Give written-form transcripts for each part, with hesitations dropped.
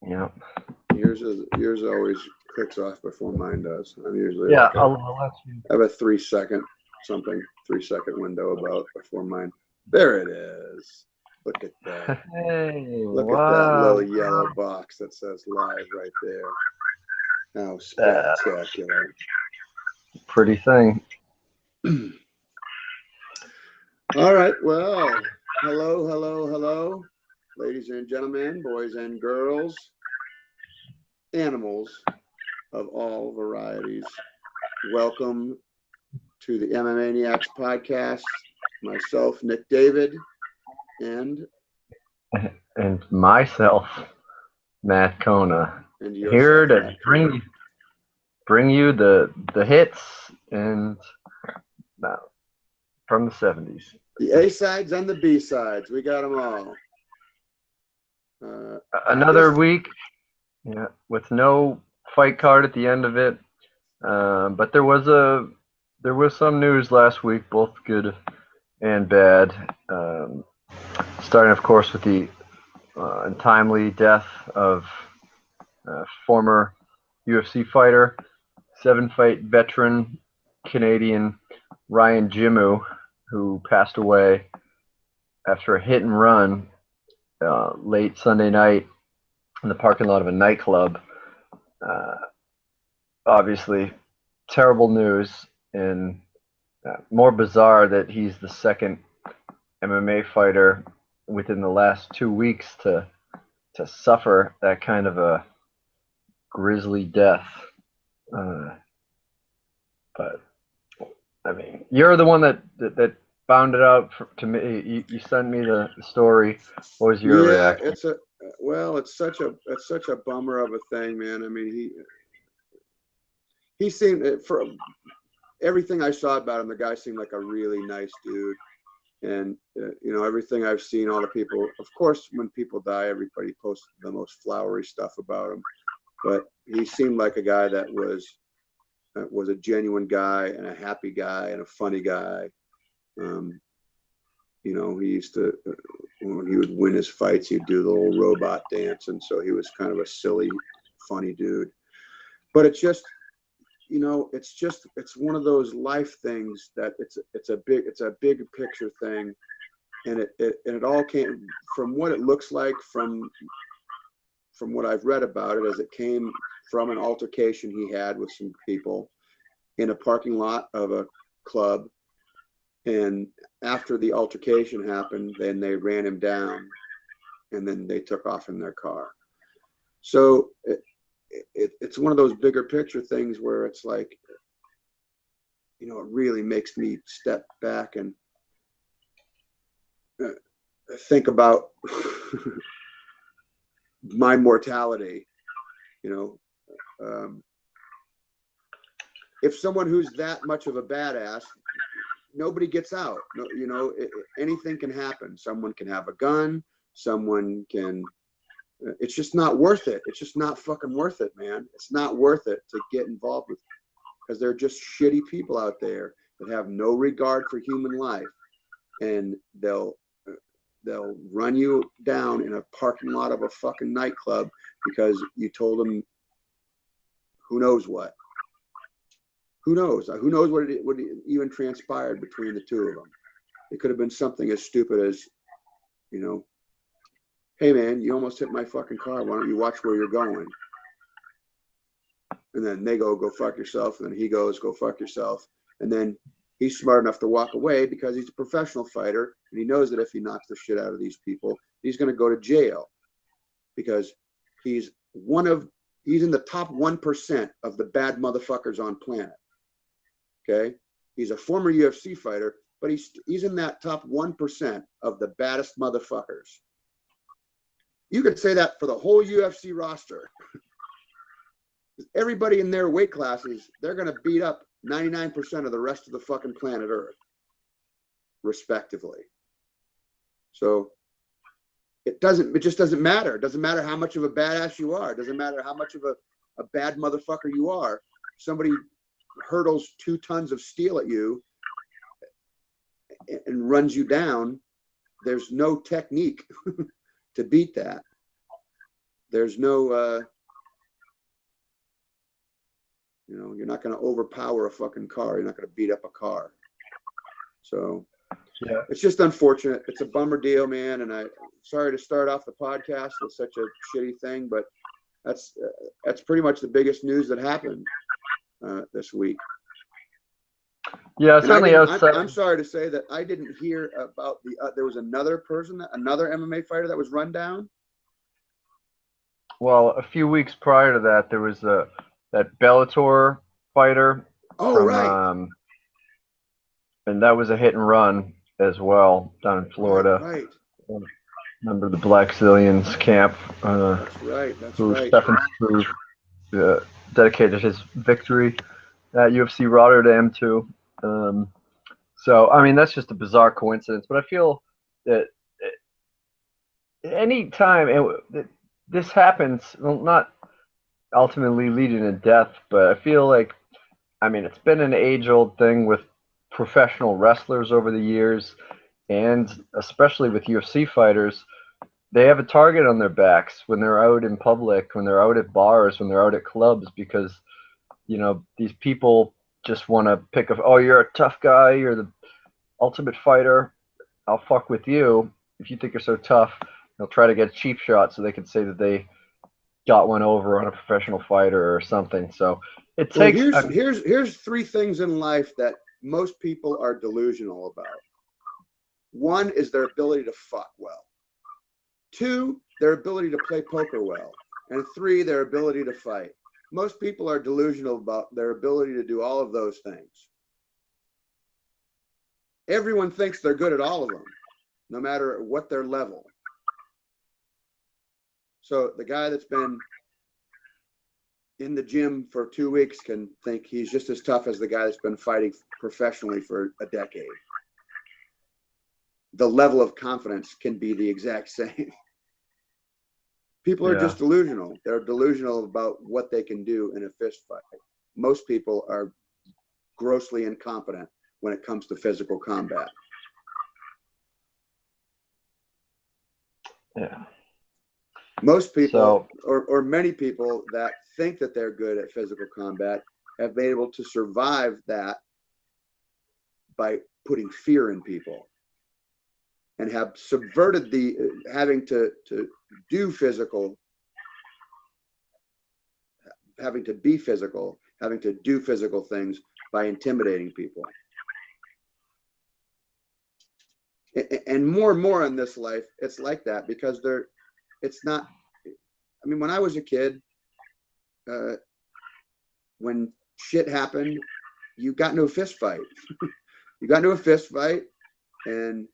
Yeah. Yours always clicks off before mine does. I'm usually Yeah, like I'll let you. I have a 3 second something 3 second window about before mine. There it is. Look at that. Hey, Look at that wow. little yellow box that says live right there. How Uh, spectacular. Pretty thing. All right. Well, hello, hello, hello, ladies and gentlemen, boys and girls, animals of all varieties. Welcome to the MMAniacs podcast. Myself, Nick David, and And myself, Matt Kona, here yourself, to Matt Kona. bring you the hits and uh, from the 70s. The A sides and the B sides, we got them all. Uh, Another this, week, yeah, with no fight card at the end of it. But there was some news last week, both good and bad. Starting, of course, with the untimely death of former UFC fighter, 7-fight veteran Canadian Ryan Jimoo, who passed away after a hit and run late Sunday night in the parking lot of a nightclub. Uh, Obviously, terrible news, and more bizarre that he's the second MMA fighter within the last 2 weeks to suffer that kind of a grisly death. Uh, but I mean, you're the one that found it out to me. You sent me the story. What was your yeah, reaction? it's such a bummer of a thing, man. I mean, he seemed for everything I saw about him, the guy seemed like a really nice dude. And everything I've seen, all the people, of course, when people die, everybody posts the most flowery stuff about him. But he seemed like a guy that was a genuine guy and a happy guy and a funny guy. Um, he used to when he would win his fights, he'd do the little robot dance, and so he was kind of a silly, funny dude. But it's one of those life things that it's a big picture thing, and it all came from what it looks like from what I've read about it, as it came from an altercation he had with some people in a parking lot of a club. And after the altercation happened, then they ran him down, and then they took off in their car. So it's one of those bigger picture things where it's like, it really makes me step back and think about my mortality. You know, um, if someone who's that much of a badass, nobody gets out. No, anything can happen. Someone can have a gun. Someone can. It's just not worth it. It's just not fucking worth it, man. It's not worth it to get involved with, because they're just shitty people out there that have no regard for human life, and they'll run you down in a parking lot of a fucking nightclub because you told them who knows what. Who knows? Who knows what even transpired between the two of them? It could have been something as stupid as, you know, hey man, you almost hit my fucking car. Why don't you watch where you're going? And then they go fuck yourself. And then he goes, go fuck yourself. And then he's smart enough to walk away because he's a professional fighter. And he knows that if he knocks the shit out of these people, he's going to go to jail, because he's in the top 1% of the bad motherfuckers on planet. Okay. He's a former UFC fighter, but he's in that top 1% of the baddest motherfuckers. You could say that for the whole UFC roster. Everybody in their weight classes, they're going to beat up 99% of the rest of the fucking planet Earth, respectively. So it just doesn't matter. It doesn't matter how much of a badass you are. It doesn't matter how much of a bad motherfucker you are. Somebody hurdles 2 tons of steel at you and runs you down. There's no technique to beat that. there's no, you know, you're not going to overpower a fucking car. You're not going to beat up a car. So Yeah. it's just unfortunate. It's a bummer deal, man. And I'm sorry to start off the podcast with such a shitty thing, but that's pretty much the biggest news that happened this week. Yeah, And certainly outside. I'm sorry to say that I didn't hear about there was another person, another MMA fighter that was run down. Well, a few weeks prior to that, there was that Bellator fighter Oh, from, right. and that was a hit and run as well down in Florida. Right. Remember the Blackzilians camp? That's right. That's who right. Stefan Struve dedicated his victory at UFC Rotterdam to. So, I mean, that's just a bizarre coincidence. But I feel that any time this happens, well, not ultimately leading to death, but I feel like, I mean, it's been an age-old thing with professional wrestlers over the years, and especially with UFC fighters. They have a target on their backs when they're out in public, when they're out at bars, when they're out at clubs, because, you know, these people just want to pick up, oh, you're a tough guy, you're the ultimate fighter, I'll fuck with you. If you think you're so tough, they'll try to get a cheap shot so they can say that they got one over on a professional fighter or something. So it Well, takes. here's three things in life that most people are delusional about. One is their ability to fuck well. Two, their ability to play poker well. And three, their ability to fight. Most people are delusional about their ability to do all of those things. Everyone thinks they're good at all of them, no matter what their level. So the guy that's been in the gym for 2 weeks can think he's just as tough as the guy that's been fighting professionally for a decade. The level of confidence can be the exact same. People are just delusional. They're delusional about what they can do in a fist fight. Most people are grossly incompetent when it comes to physical combat. Yeah. Most people, or many people that think that they're good at physical combat, have been able to survive that by putting fear in people, and have subverted the having to do physical, having to be physical, having to do physical things by intimidating people. And more in this life, it's like that, because it's not, I mean, when I was a kid, when shit happened, you got into a fist fight. You got into a fist fight, and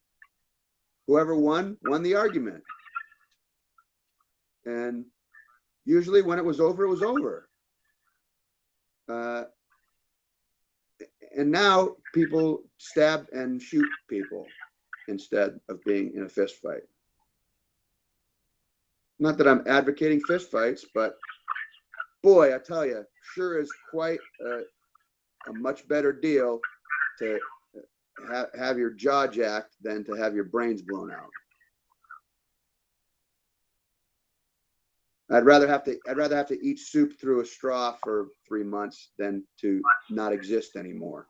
whoever won the argument. And usually when it was over, it was over. And now people stab and shoot people instead of being in a fist fight. Not that I'm advocating fist fights, but boy, I tell you, sure is quite a much better deal to have your jaw jacked than to have your brains blown out. I'd rather have to eat soup through a straw for 3 months than to not exist anymore.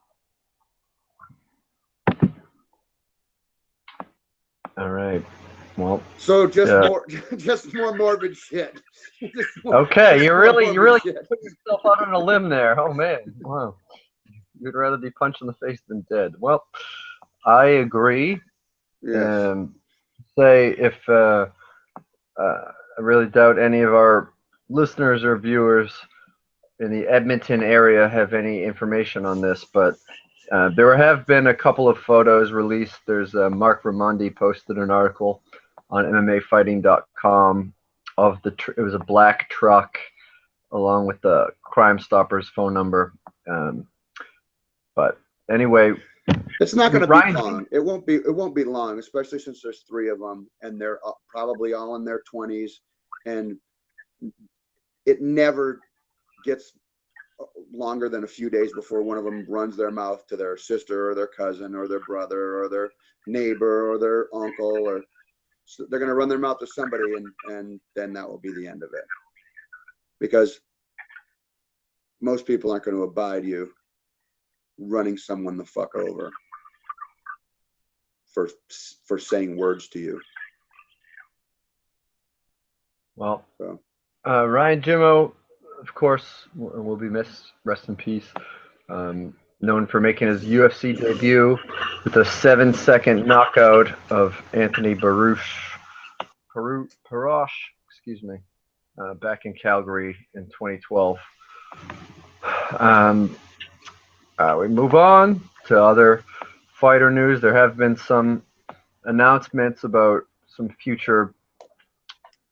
All right. Well. So just more morbid shit. Okay, you really put yourself out on a limb there. Oh man, wow. You'd rather be punched in the face than dead. Well, I agree. Yes. Say if I really doubt any of our listeners or viewers in the Edmonton area have any information on this, but there have been a couple of photos released. There's Mark Raimondi posted an article on MMAfighting.com of it was a black truck along with the Crime Stoppers phone number. But anyway, it's not going to be long. It won't be long, especially since there's 3 of them, and they're probably all in their 20s, and it never gets longer than a few days before one of them runs their mouth to their sister or their cousin or their brother or their neighbor or their uncle. Or they're going to run their mouth to somebody, and then that will be the end of it. Because most people aren't going to abide you running someone the fuck over for saying words to you. Well, So. Ryan Jimoo, of course, will be missed. Rest in peace. Known for making his UFC debut with a 7-second knockout of Anthony Baruch, excuse me, back in Calgary in 2012. We move on to other fighter news. There have been some announcements about some future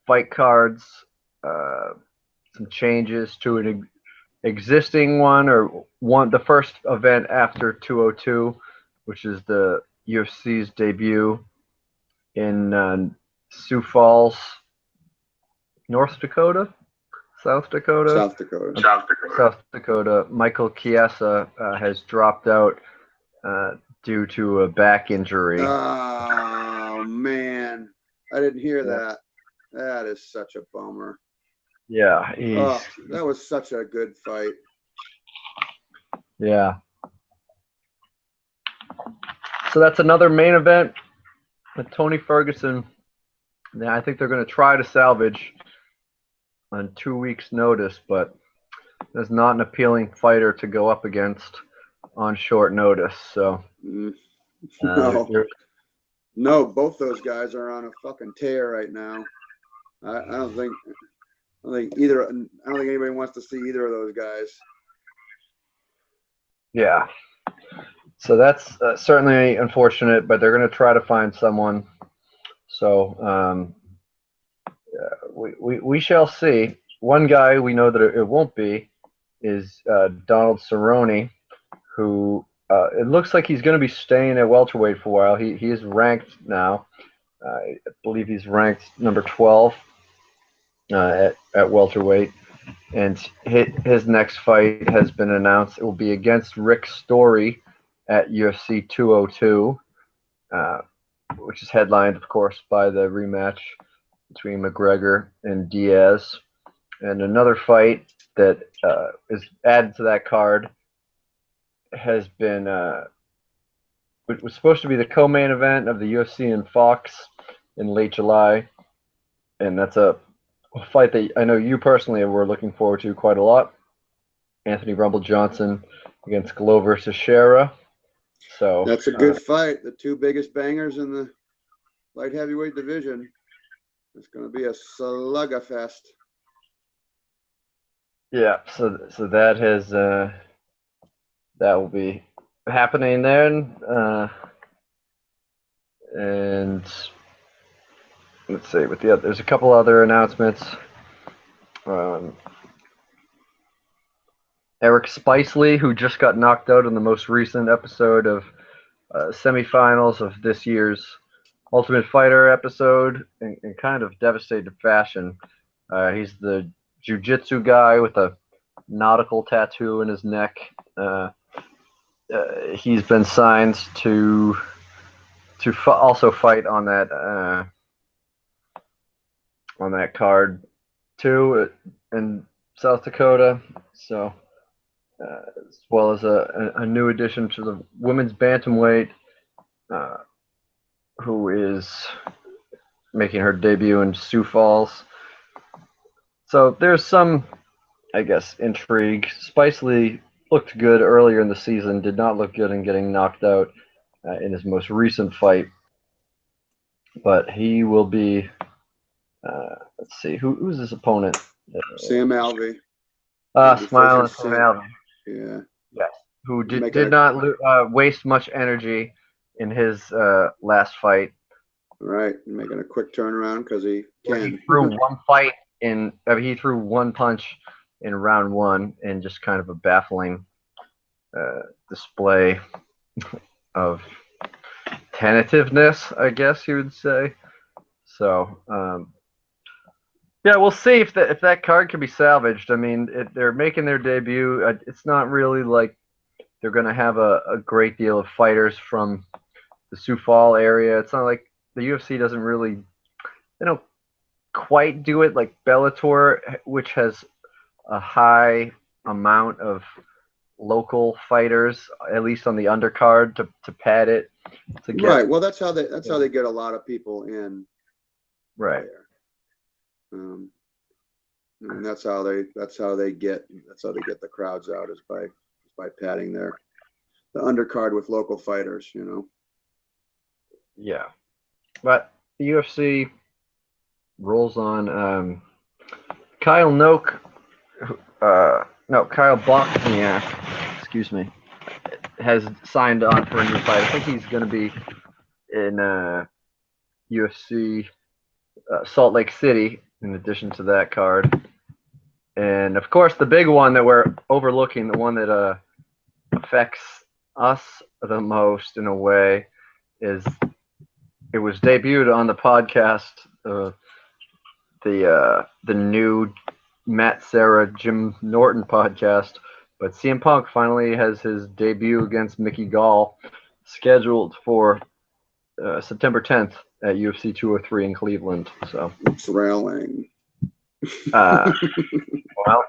fight cards, some changes to an existing one, or the first event after 202, which is the UFC's debut in Sioux Falls, North Dakota, South Dakota. South Dakota. Michael Chiesa has dropped out due to a back injury. Oh man, I didn't hear that. That is such a bummer. Yeah, that was such a good fight. Yeah. So that's another main event with Tony Ferguson. Now, I think they're going to try to salvage on 2 weeks' notice, but there's not an appealing fighter to go up against on short notice. So no, both those guys are on a fucking tear right now. I don't think anybody wants to see either of those guys. Yeah. So that's certainly unfortunate, but they're going to try to find someone. So we shall see. One guy we know that it won't be is Donald Cerrone, who it looks like he's going to be staying at welterweight for a while. He is ranked now. I believe he's ranked number 12 at welterweight. And his next fight has been announced. It will be against Rick Story at UFC 202, which is headlined, of course, by the rematch between McGregor and Diaz. And another fight that is added to that card has been it was supposed to be the co-main event of the UFC and Fox in late July, and that's a fight that I know you personally were looking forward to quite a lot. Anthony Rumble Johnson against Glover Teixeira. So that's a good fight. The two biggest bangers in the light heavyweight division. It's going to be a slugfest. Yeah, so that has that will be happening then, and let's see. With there's a couple other announcements. Eric Spicely, who just got knocked out in the most recent episode of semifinals of this year's Ultimate Fighter episode, in kind of devastating fashion. He's the jiu-jitsu guy with a nautical tattoo in his neck. He's been signed to also fight on that card too in South Dakota. So as well as a new addition to the women's bantamweight, who is making her debut in Sioux Falls. So there's some, I guess, intrigue. Spicely looked good earlier in the season, did not look good in getting knocked out in his most recent fight. But he will be, let's see, who's his opponent? Sam Alvey. Smiling Sam Alvey. Yeah. Yes. Who did not waste much energy in his last fight. Right, making a quick turnaround because he can. He threw one fight he threw one punch in round one, and just kind of a baffling display of tentativeness, I guess you would say. So, yeah, we'll see if that card can be salvaged. I mean, they're making their debut. It's not really like they're going to have a great deal of fighters from the Sioux Falls area. It's not like the UFC doesn't really they don't quite do it like Bellator, which has a high amount of local fighters, at least on the undercard, to pad it to get Right. Well, that's how they get a lot of people in right. there. And that's how they get the crowds out, is by padding the undercard with local fighters. Yeah, but the UFC rolls on. Kyle Noak, no, Kyle Bochniak, excuse me, has signed on for a new fight. I think he's going to be in UFC Salt Lake City in addition to that card. And of course, the big one that we're overlooking, the one that affects us the most in a way, is it was debuted on the podcast, the new Matt Serra Jim Norton podcast. But CM Punk finally has his debut against Mickey Gall scheduled for September 10th at UFC 203 in Cleveland. So It's railing. uh, well,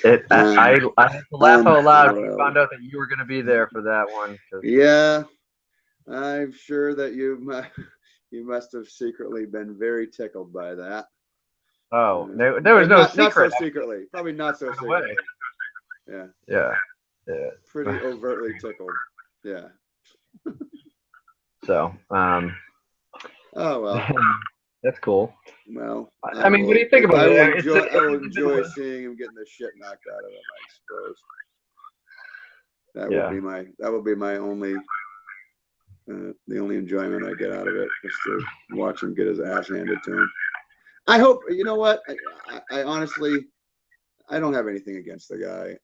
I had to laugh out loud when you found out that you were going to be there for that one. Yeah, I'm sure that you must have secretly been very tickled by that. Oh, there was no not secret. so secretly. Probably not so secretly. Yeah. Yeah. Pretty overtly tickled. Yeah. So, Oh well. that's cool. Well, I mean, what do you think about it? I will enjoy seeing him getting the shit knocked out of him, I suppose. That will be my only the only enjoyment I get out of it, is to watch him get his ass handed to him. I hope, you know what? I honestly, I don't have anything against the guy.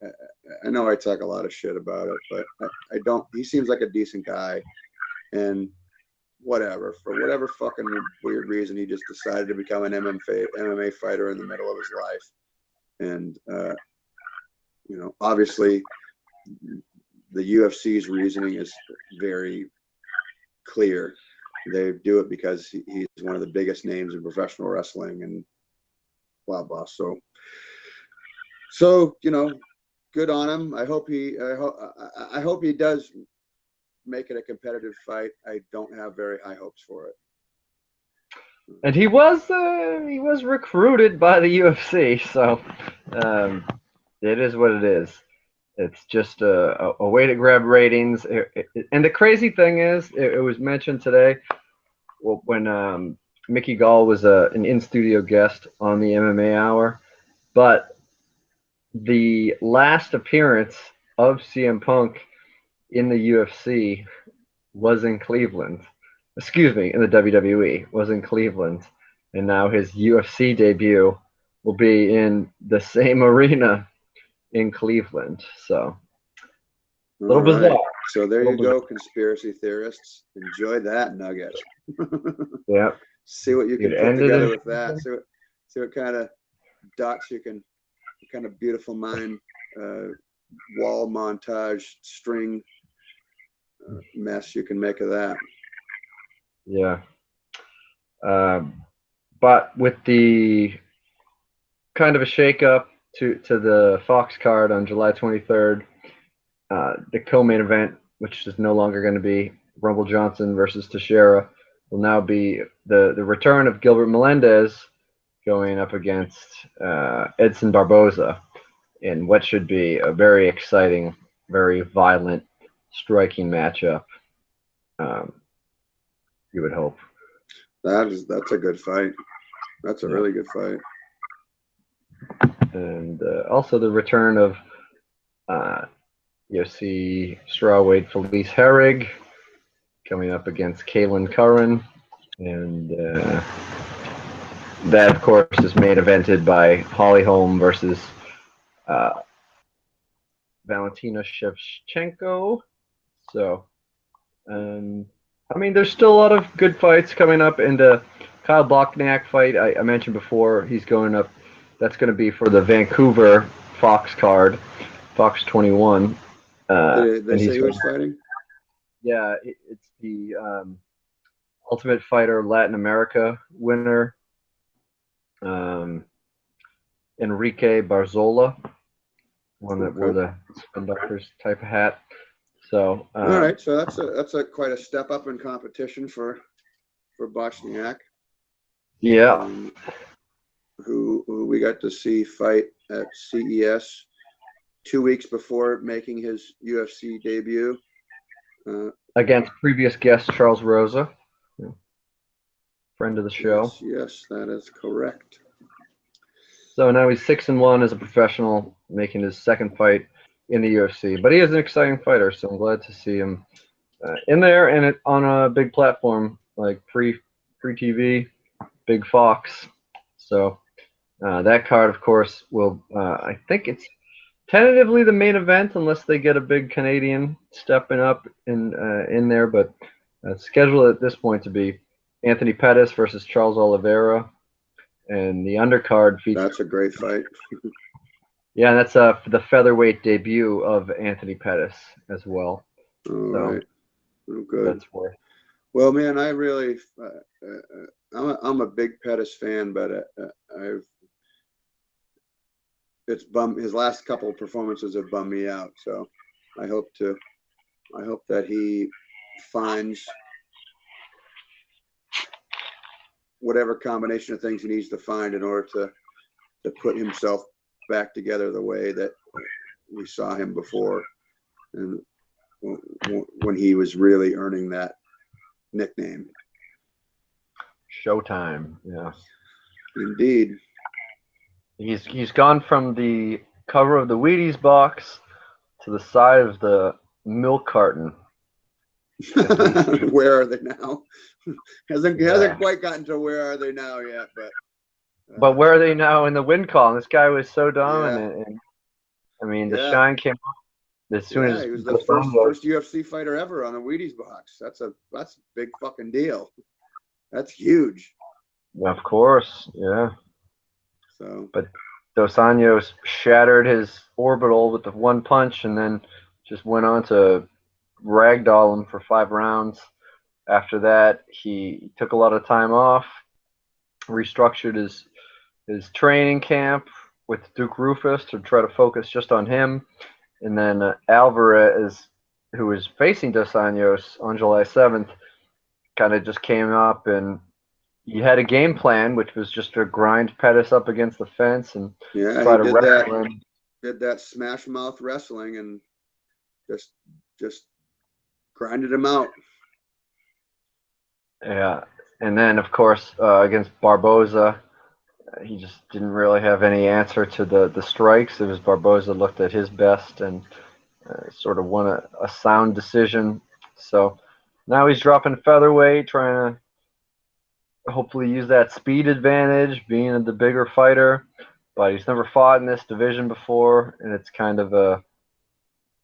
I know I talk a lot of shit about it, but I don't. He seems like a decent guy, and whatever, for whatever fucking weird reason, he just decided to become an MMA fighter in the middle of his life. And obviously, the UFC's reasoning is very clear. They do it because he's one of the biggest names in professional wrestling, and blah blah. So good on him. I hope he does make it a competitive fight. I don't have very high hopes for it. And he was recruited by the UFC, so it is what it is. It's just a way to grab ratings. And the crazy thing is, it was mentioned today when Mickey Gall was an in-studio guest on the MMA Hour, but the last appearance of CM Punk in the UFC was in Cleveland. Excuse me, in the WWE was in Cleveland, and now his UFC debut will be in the same arena in Cleveland. So a little bizarre. So there you go, conspiracy theorists. Enjoy that nugget. Yeah. See what you can put together with that. See what kind of dots you can, what kind of beautiful mind wall montage string mess you can make of that. Yeah. But with the kind of a shakeup to the Fox card on July 23rd, the co-main event, which is no longer going to be Rumble Johnson versus Teixeira, will now be the return of Gilbert Melendez going up against Edson Barboza in what should be a very exciting, very violent, striking matchup. You would hope. That's a good fight. That's a really good fight. And also the return of UFC strawweight Felice Herrig coming up against Kaylin Curran. And that, of course, is main evented by Holly Holm versus Valentina Shevchenko. So, I mean, there's still a lot of good fights coming up. And the Kyle Bochniak fight I mentioned before, he's going up. That's going to be for the Vancouver Fox card, Fox 21. Did they say who was fighting? Yeah, it's the Ultimate Fighter Latin America winner. um, Enrique Barzola, one that wore Okay. the spin doctors type of hat. So All right. So that's a quite a step up in competition for Bochniak, yeah, um, who we got to see fight at CES 2 weeks before making his UFC debut. against previous guest Charles Rosa, friend of the show. Yes, that is correct. So now he's 6-1 as a professional, making his second fight in the UFC. But he is an exciting fighter, so I'm glad to see him in there and it on a big platform like free TV, Big Fox. So that card, of course, will I think it's tentatively the main event unless they get a big Canadian stepping up in there, but scheduled at this point to be Anthony Pettis versus Charles Oliveira, and the undercard features. That's a great fight. Yeah, that's the featherweight debut of Anthony Pettis as well. All So right. Oh, good. that's worth. Well, man, I really, I'm a big Pettis fan, but I've it's bummed. His last couple of performances have bummed me out. So I hope to, I hope that he finds whatever combination of things he needs to find in order to put himself back together the way that we saw him before, and when he was really earning that nickname. Showtime. Yeah. Indeed. He's gone from the cover of the Wheaties box to the side of the milk carton. Where are they now? hasn't Yeah. quite gotten to where are they now yet, But where are they now in the win column? This guy was so yeah, dominant, and I mean the yeah, shine came as soon yeah. as He was the Dos first Anjos. UFC fighter ever on the Wheaties box. That's a big fucking deal. That's huge. Of course, yeah. So But Dos Anjos shattered his orbital with the one punch, and then just went on to ragdoll him for 5 rounds. After that, he took a lot of time off, restructured his training camp with Duke Rufus to try to focus just on him. And then Alvarez, who was facing Dos Anjos on July 7th, kind of just came up and he had a game plan, which was just to grind Pettis up against the fence and yeah, he try to wrestle him. did that smash mouth wrestling and just just grinded him out. Yeah. And then, of course, against Barboza, he just didn't really have any answer to the strikes. It was Barboza looked at his best and sort of won a sound decision. So now he's dropping featherweight, trying to hopefully use that speed advantage, being the bigger fighter. But he's never fought in this division before, and it's kind of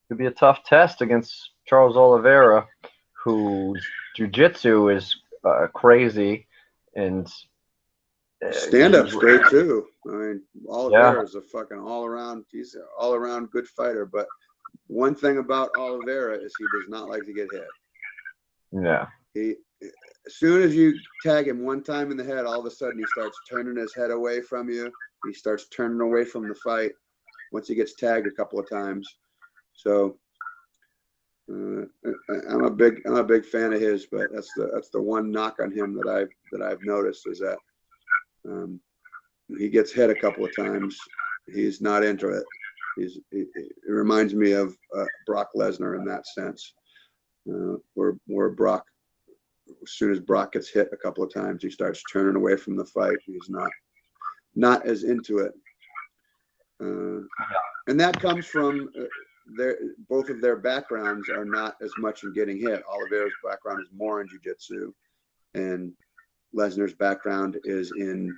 could be a tough test against Charles Oliveira, whose jiu-jitsu is crazy, and Stand up's great too. I mean, yeah, Oliveira is a fucking all around. He's an all around good fighter. But one thing about Oliveira is he does not like to get hit. yeah, He, as soon as you tag him one time in the head, all of a sudden he starts turning his head away from you. He starts turning away from the fight once he gets tagged a couple of times. So I'm a big fan of his, but that's the one knock on him that I've noticed is that he gets hit a couple of times. He's not into it. It reminds me of Brock Lesnar in that sense, where Brock, as soon as Brock gets hit a couple of times, he starts turning away from the fight. He's not as into it, and that comes from both of their backgrounds are not as much in getting hit. Oliveira's background is more in jiu-jitsu, and Lesnar's background is in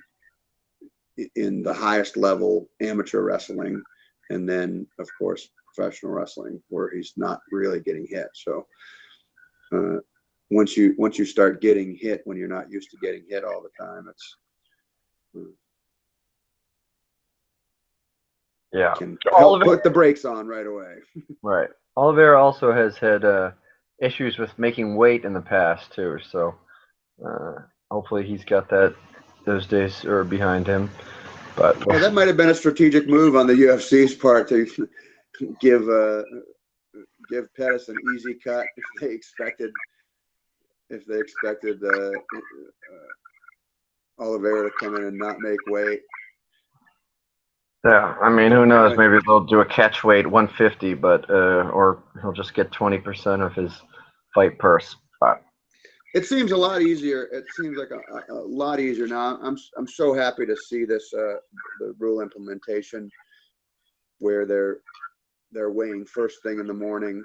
the highest level amateur wrestling, and then of course professional wrestling where he's not really getting hit. So once you start getting hit when you're not used to getting hit all the time, it's yeah. can help Oliveira, put the brakes on right away. right. Oliveira also has had issues with making weight in the past too, so hopefully he's got that those days are behind him. But Well, that might have been a strategic move on the UFC's part to give Pettis an easy cut if they expected Oliveira to come in and not make weight. yeah, I mean, who knows? Maybe they'll do a catch weight 150, but or he'll just get 20% of his fight purse. It seems a lot easier. It seems like a lot easier now. I'm so happy to see this the rule implementation where they're weighing first thing in the morning,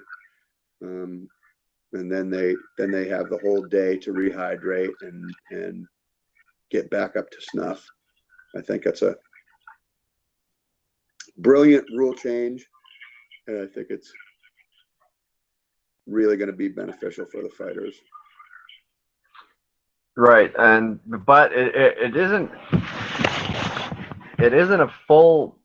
and then they have the whole day to rehydrate and get back up to snuff. I think that's a brilliant rule change, and I think it's really going to be beneficial for the fighters. Right, but it isn't a full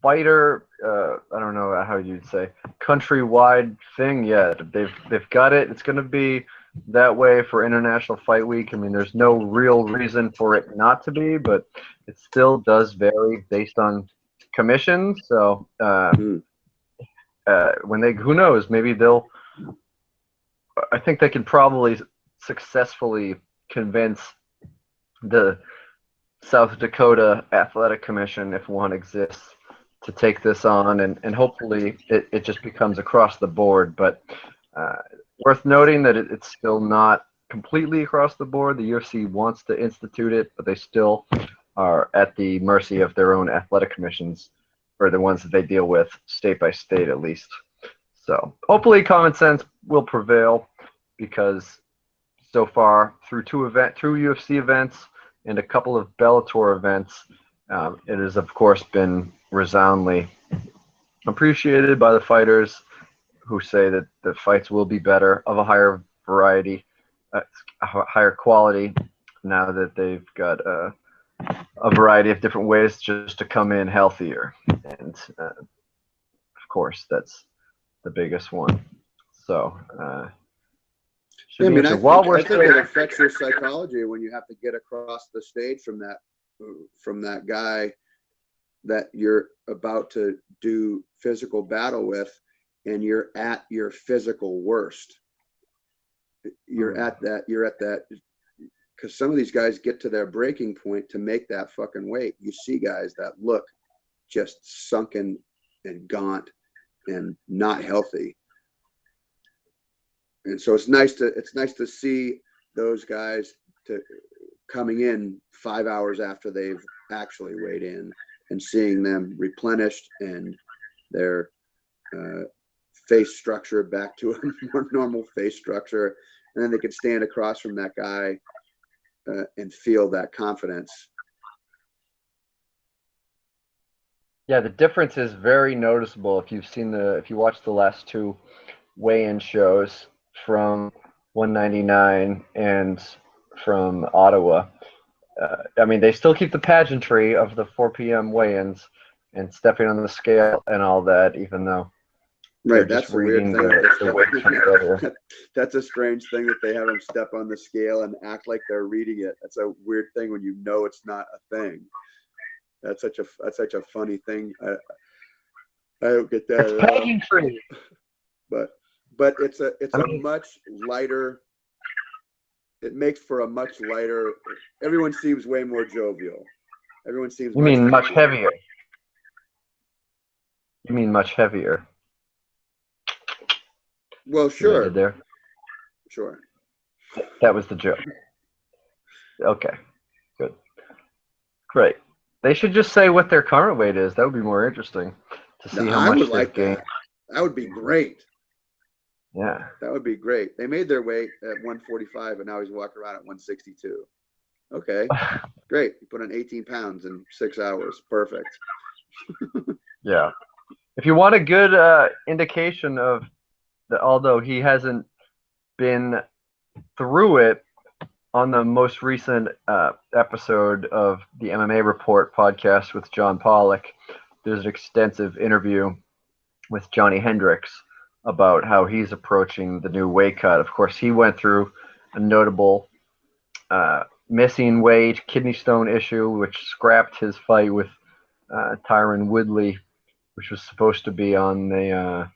fighter. I don't know how you'd say countrywide thing yet. They've got it. It's going to be that way for International Fight Week. I mean, there's no real reason for it not to be, but it still does vary based on commissions. So when who knows, maybe they'll. I think they can probably successfully convince the South Dakota Athletic Commission, if one exists, to take this on, and hopefully it just becomes across the board. But worth noting that it's still not completely across the board. The UFC wants to institute it, but they still are at the mercy of their own athletic commissions, or the ones that they deal with state by state at least. So hopefully common sense will prevail, because so far through two UFC events and a couple of Bellator events, it has of course been resoundingly appreciated by the fighters, who say that the fights will be better, of a higher variety, a higher quality, now that they've got a variety of different ways just to come in healthier. And of course, that's the biggest one. So, I mean, I think it affects your psychology when you have to get across the stage from that guy that you're about to do physical battle with, and you're at your physical worst. You're at that, because some of these guys get to their breaking point to make that fucking weight. You see guys that look just sunken and gaunt and not healthy. And so it's nice to see those guys coming in 5 hours after they've actually weighed in, and seeing them replenished and their face structure back to a more normal face structure, and then they could stand across from that guy and feel that confidence. Yeah, the difference is very noticeable if you watch the last two weigh-in shows from 199 and from Ottawa. I mean, they still keep the pageantry of the 4 p.m. weigh-ins and stepping on the scale and all that, even though right, that's a weird thing. That's a strange thing that they have them step on the scale and act like they're reading it. That's a weird thing when you know it's not a thing. That's such a funny thing. I don't get that. It's pageantry. But it's a much lighter. It makes for a much lighter. Everyone seems way more jovial. Everyone seems. You mean much heavier? You mean much heavier? Well, sure. There. Sure. That was the joke. Okay. Good. Great. They should just say what their current weight is. That would be more interesting to see how much they've gained. That would be great. Yeah. That would be great. They made their weight at 145, and now he's walking around at 162. Okay, great. You put on 18 pounds in 6 hours. Perfect. Yeah. If you want a good indication of although he hasn't been through it, on the most recent episode of the MMA Report podcast with John Pollock, there's an extensive interview with Johnny Hendricks about how he's approaching the new weight cut. Of course, he went through a notable missing weight, kidney stone issue, which scrapped his fight with Tyron Woodley, which was supposed to be on the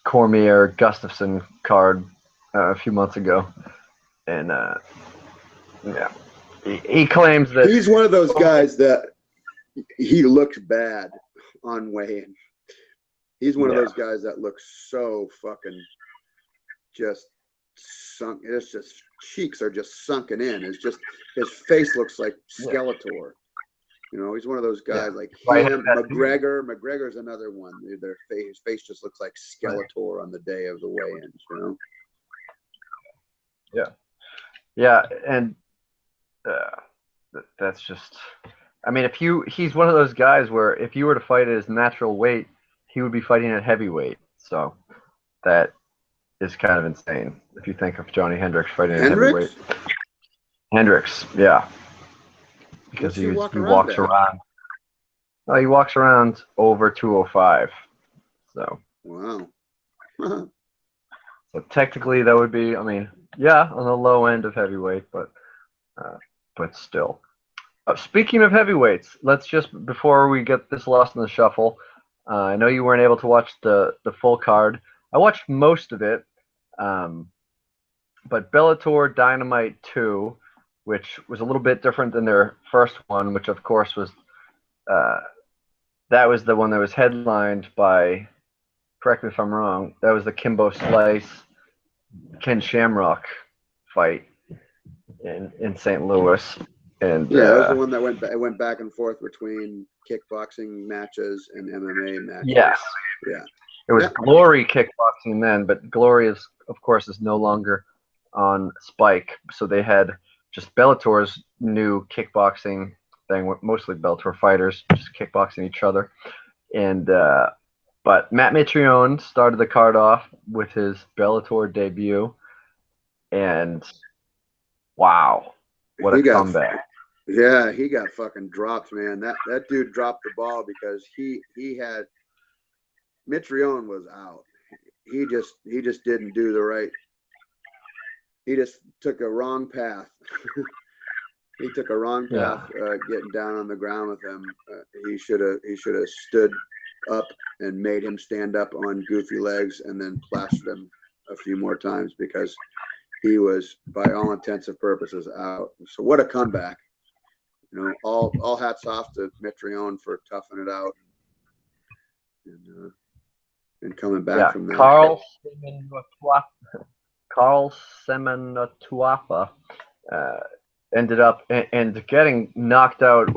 Cormier Gustafson card a few months ago. And yeah, he claims that he's one of those guys that he looks bad on weigh-in. He's one of those guys that looks so fucking just sunk. It's just cheeks are just sunken in. It's just his face looks like Skeletor. You know, he's one of those guys like him. McGregor's another one. His face just looks like Skeletor on the day of the weigh-ins. You know. Yeah, and that's just. I mean, he's one of those guys where if you were to fight at his natural weight, he would be fighting at heavyweight. So that is kind of insane if you think of Johnny Hendricks fighting at heavyweight. Hendricks, yeah, because he walks around. No, he walks around over 205. So wow. So technically, that would be. I mean, yeah, on the low end of heavyweight, but still. Speaking of heavyweights, let's just before we get this lost in the shuffle. I know you weren't able to watch the full card. I watched most of it, but Bellator Dynamite 2, which was a little bit different than their first one, which of course was that was the one that was headlined by. Correct me if I'm wrong. That was the Kimbo Slice Ken Shamrock fight in St. Louis. And yeah, that was the one that went back and forth between kickboxing matches and MMA matches. Yes. Yeah. It was Glory Kickboxing then, but Glory is, of course, is no longer on Spike. So they had just Bellator's new kickboxing thing, with mostly Bellator fighters just kickboxing each other. And but Matt Mitrione started the card off with his Bellator debut, and wow, what a comeback! Yeah, he got fucking dropped, man. That dude dropped the ball because he had Mitrione was out. He just didn't do the right. He just took a wrong path. He took a wrong path getting down on the ground with him. He should have stood up and made him stand up on goofy legs and then plastered him a few more times because he was, by all intents and purposes, out. So what a comeback. You know, all hats off to Mitrione for toughing it out and coming back from that. Carl Semenatuapa ended up and getting knocked out.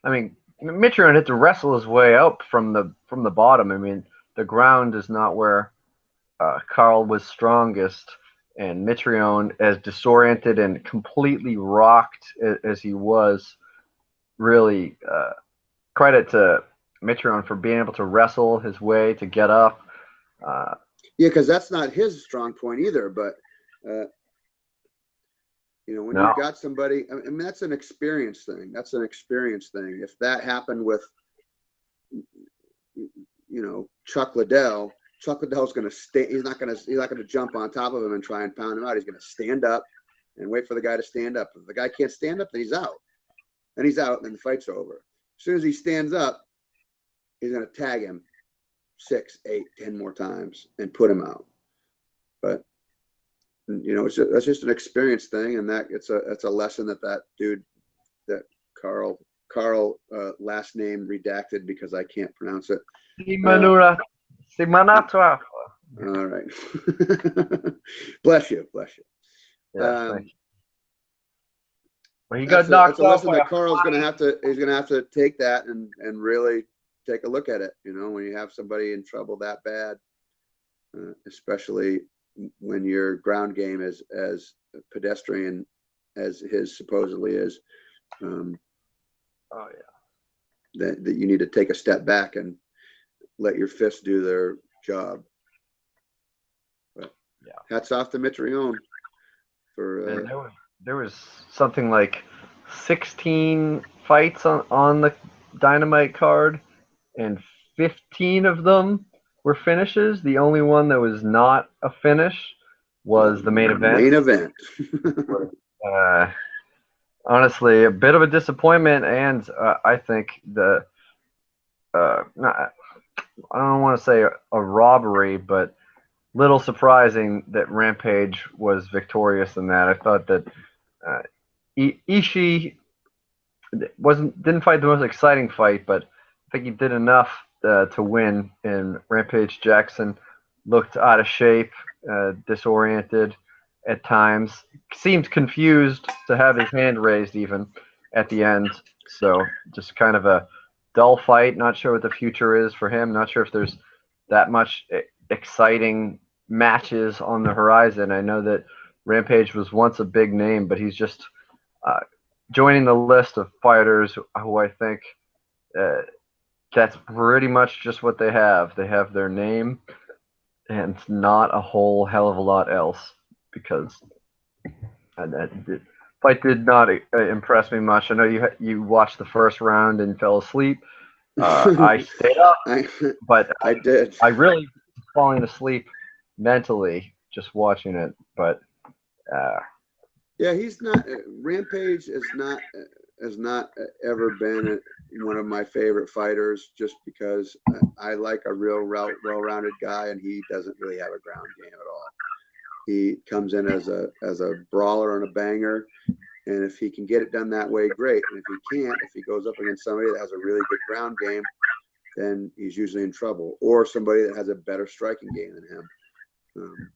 I mean, Mitrione had to wrestle his way up from the bottom. I mean, the ground is not where Carl was strongest, and Mitrione, as disoriented and completely rocked as he was, really credit to Mitrione for being able to wrestle his way to get up. Yeah, because that's not his strong point either. But you know, when you've got somebody, I mean, that's an experience thing. That's an experience thing. If that happened with, you know, Chuck Liddell Liddell's going to stay. He's not going to jump on top of him and try and pound him out. He's going to stand up and wait for the guy to stand up. If the guy can't stand up, then he's out. And he's out, and then the fight's over. As soon as he stands up, he's going to tag him 6, 8, 10 more times and put him out. But you know, that's just an experience thing, and it's a lesson that dude, that Carl last name redacted because I can't pronounce it. All right. Bless you. Yeah, thank you. Well, he got knocked out. That's a lesson that Carl's he's gonna have to take that and really take a look at it. You know, when you have somebody in trouble that bad, especially when your ground game is as pedestrian as his supposedly is. That you need to take a step back and let your fists do their job. But hats off to Mitrione for. There was something like 16 fights on the Dynamite card, and 15 of them were finishes. The only one that was not a finish was the main event. Uh, honestly, a bit of a disappointment, and I think not, I don't want to say a robbery, but little surprising that Rampage was victorious in that. I thought that uh, Ishii didn't fight the most exciting fight, but I think he did enough to win. And Rampage Jackson looked out of shape, disoriented at times, seemed confused to have his hand raised even at the end. So just kind of a dull fight. Not sure what the future is for him. Not sure if there's that much exciting matches on the horizon. I know that Rampage was once a big name, but he's just uh, joining the list of fighters who I think uh, that's pretty much just what they have. They have their name and not a whole hell of a lot else because the fight did not impress me much. I know you watched the first round and fell asleep. I stayed up, I but I did. I really falling asleep mentally just watching it. But uh, Yeah, he's not. Rampage has not ever been one of my favorite fighters, just because I like a real well-rounded guy, and he doesn't really have a ground game at all. He comes in as a brawler and a banger, and if he can get it done that way, great. And if he can't, if he goes up against somebody that has a really good ground game, then he's usually in trouble, or somebody that has a better striking game than him. Um,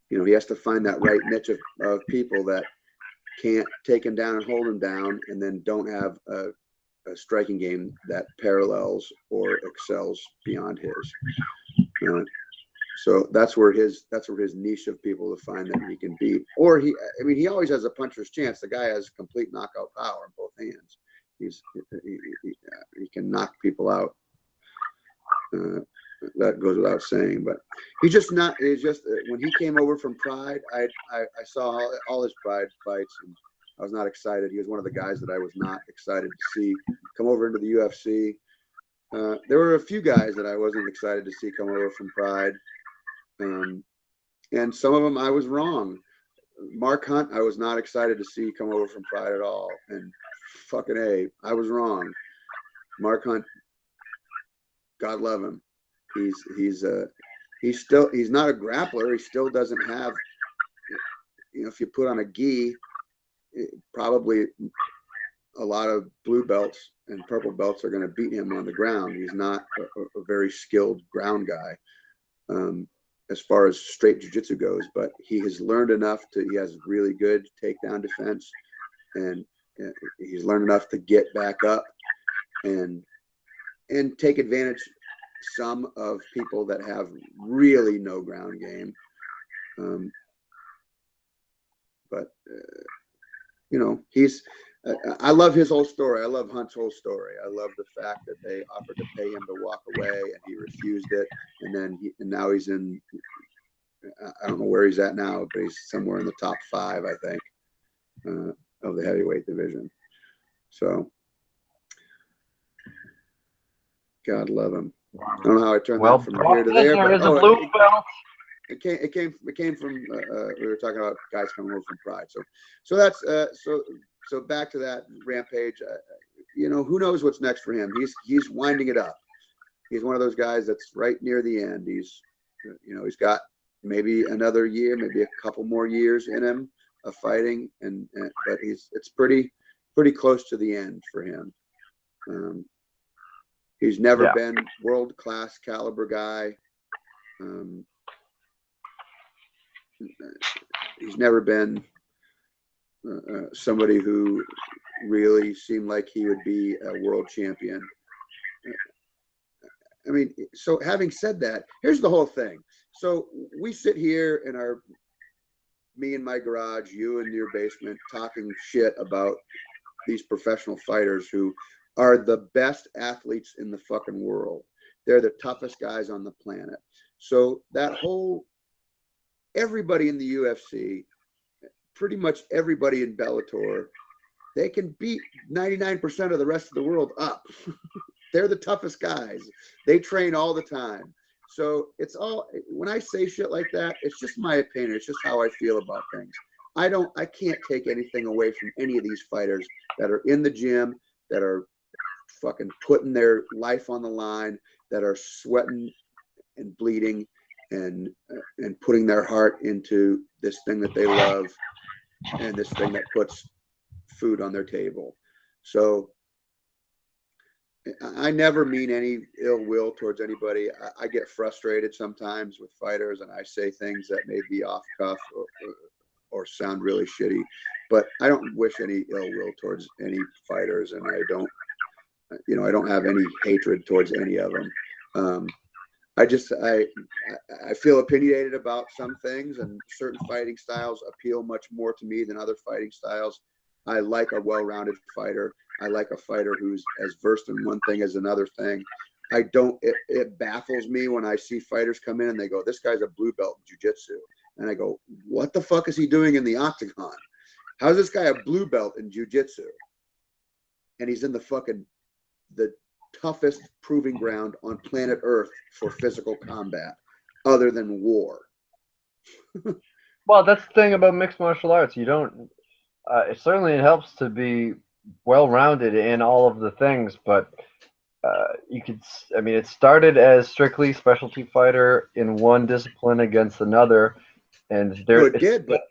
he has to find that right niche of people that can't take him down and hold him down, and then don't have a striking game that parallels or excels beyond his. Uh, so that's where his niche of people to find that he can beat. Or he always has a puncher's chance. The guy has complete knockout power in both hands. He can knock people out. That goes without saying, but he's just not. It's just when he came over from Pride, I saw all his Pride fights, and I was not excited. He was one of the guys that I was not excited to see come over into the UFC. There were a few guys that I wasn't excited to see come over from Pride, and some of them I was wrong. Mark Hunt, I was not excited to see come over from Pride at all, and fucking A, I was wrong. Mark Hunt, God love him. He's not a grappler. He still doesn't have, if you put on a gi, probably a lot of blue belts and purple belts are going to beat him on the ground. He's not a very skilled ground guy as far as straight jiu-jitsu goes, but he has learned enough he has really good takedown defense, and he's learned enough to get back up and take advantage some of people that have really no ground game. But I love his whole story. I love Hunt's whole story. I love the fact that they offered to pay him to walk away and he refused it. And now he's in, I don't know where he's at now, but he's somewhere in the top 5, I think, of the heavyweight division. So God love him. I don't know how I turned that from here to there, but a blue belt. It came from we were talking about guys coming over from Pride. So that's so back to that Rampage. Who knows what's next for him? He's winding it up. He's one of those guys that's right near the end. He's got maybe another year, maybe a couple more years in him of fighting, but it's pretty close to the end for him. He's never been world-class caliber guy. He's never been somebody who really seemed like he would be a world champion. I mean, so having said that, here's the whole thing. So we sit here in me in my garage, you in your basement, talking shit about these professional fighters who are the best athletes in the fucking world. They're the toughest guys on the planet. So everybody in the UFC, pretty much everybody in Bellator, they can beat 99% of the rest of the world up. They're the toughest guys. They train all the time. So when I say shit like that, it's just my opinion. It's just how I feel about things. I can't take anything away from any of these fighters that are in the gym, that are fucking putting their life on the line, that are sweating and bleeding and putting their heart into this thing that they love and this thing that puts food on their table. So I never mean any ill will towards anybody. I get frustrated sometimes with fighters, and I say things that may be off cuff or sound really shitty, but I don't wish any ill will towards any fighters, and I don't, you know, I don't have any hatred towards any of them. I feel opinionated about some things, and certain fighting styles appeal much more to me than other fighting styles. I like a well-rounded fighter. I like a fighter who's as versed in one thing as another thing. It baffles me when I see fighters come in and they go, this guy's a blue belt in jiu-jitsu. And I go, what the fuck is he doing in the octagon? How's this guy a blue belt in jiu-jitsu? And he's in the toughest proving ground on planet Earth for physical combat, other than war. Well, that's the thing about mixed martial arts. You don't. It certainly helps to be well-rounded in all of the things, but you could. I mean, it started as strictly specialty fighter in one discipline against another, and there No, it did, but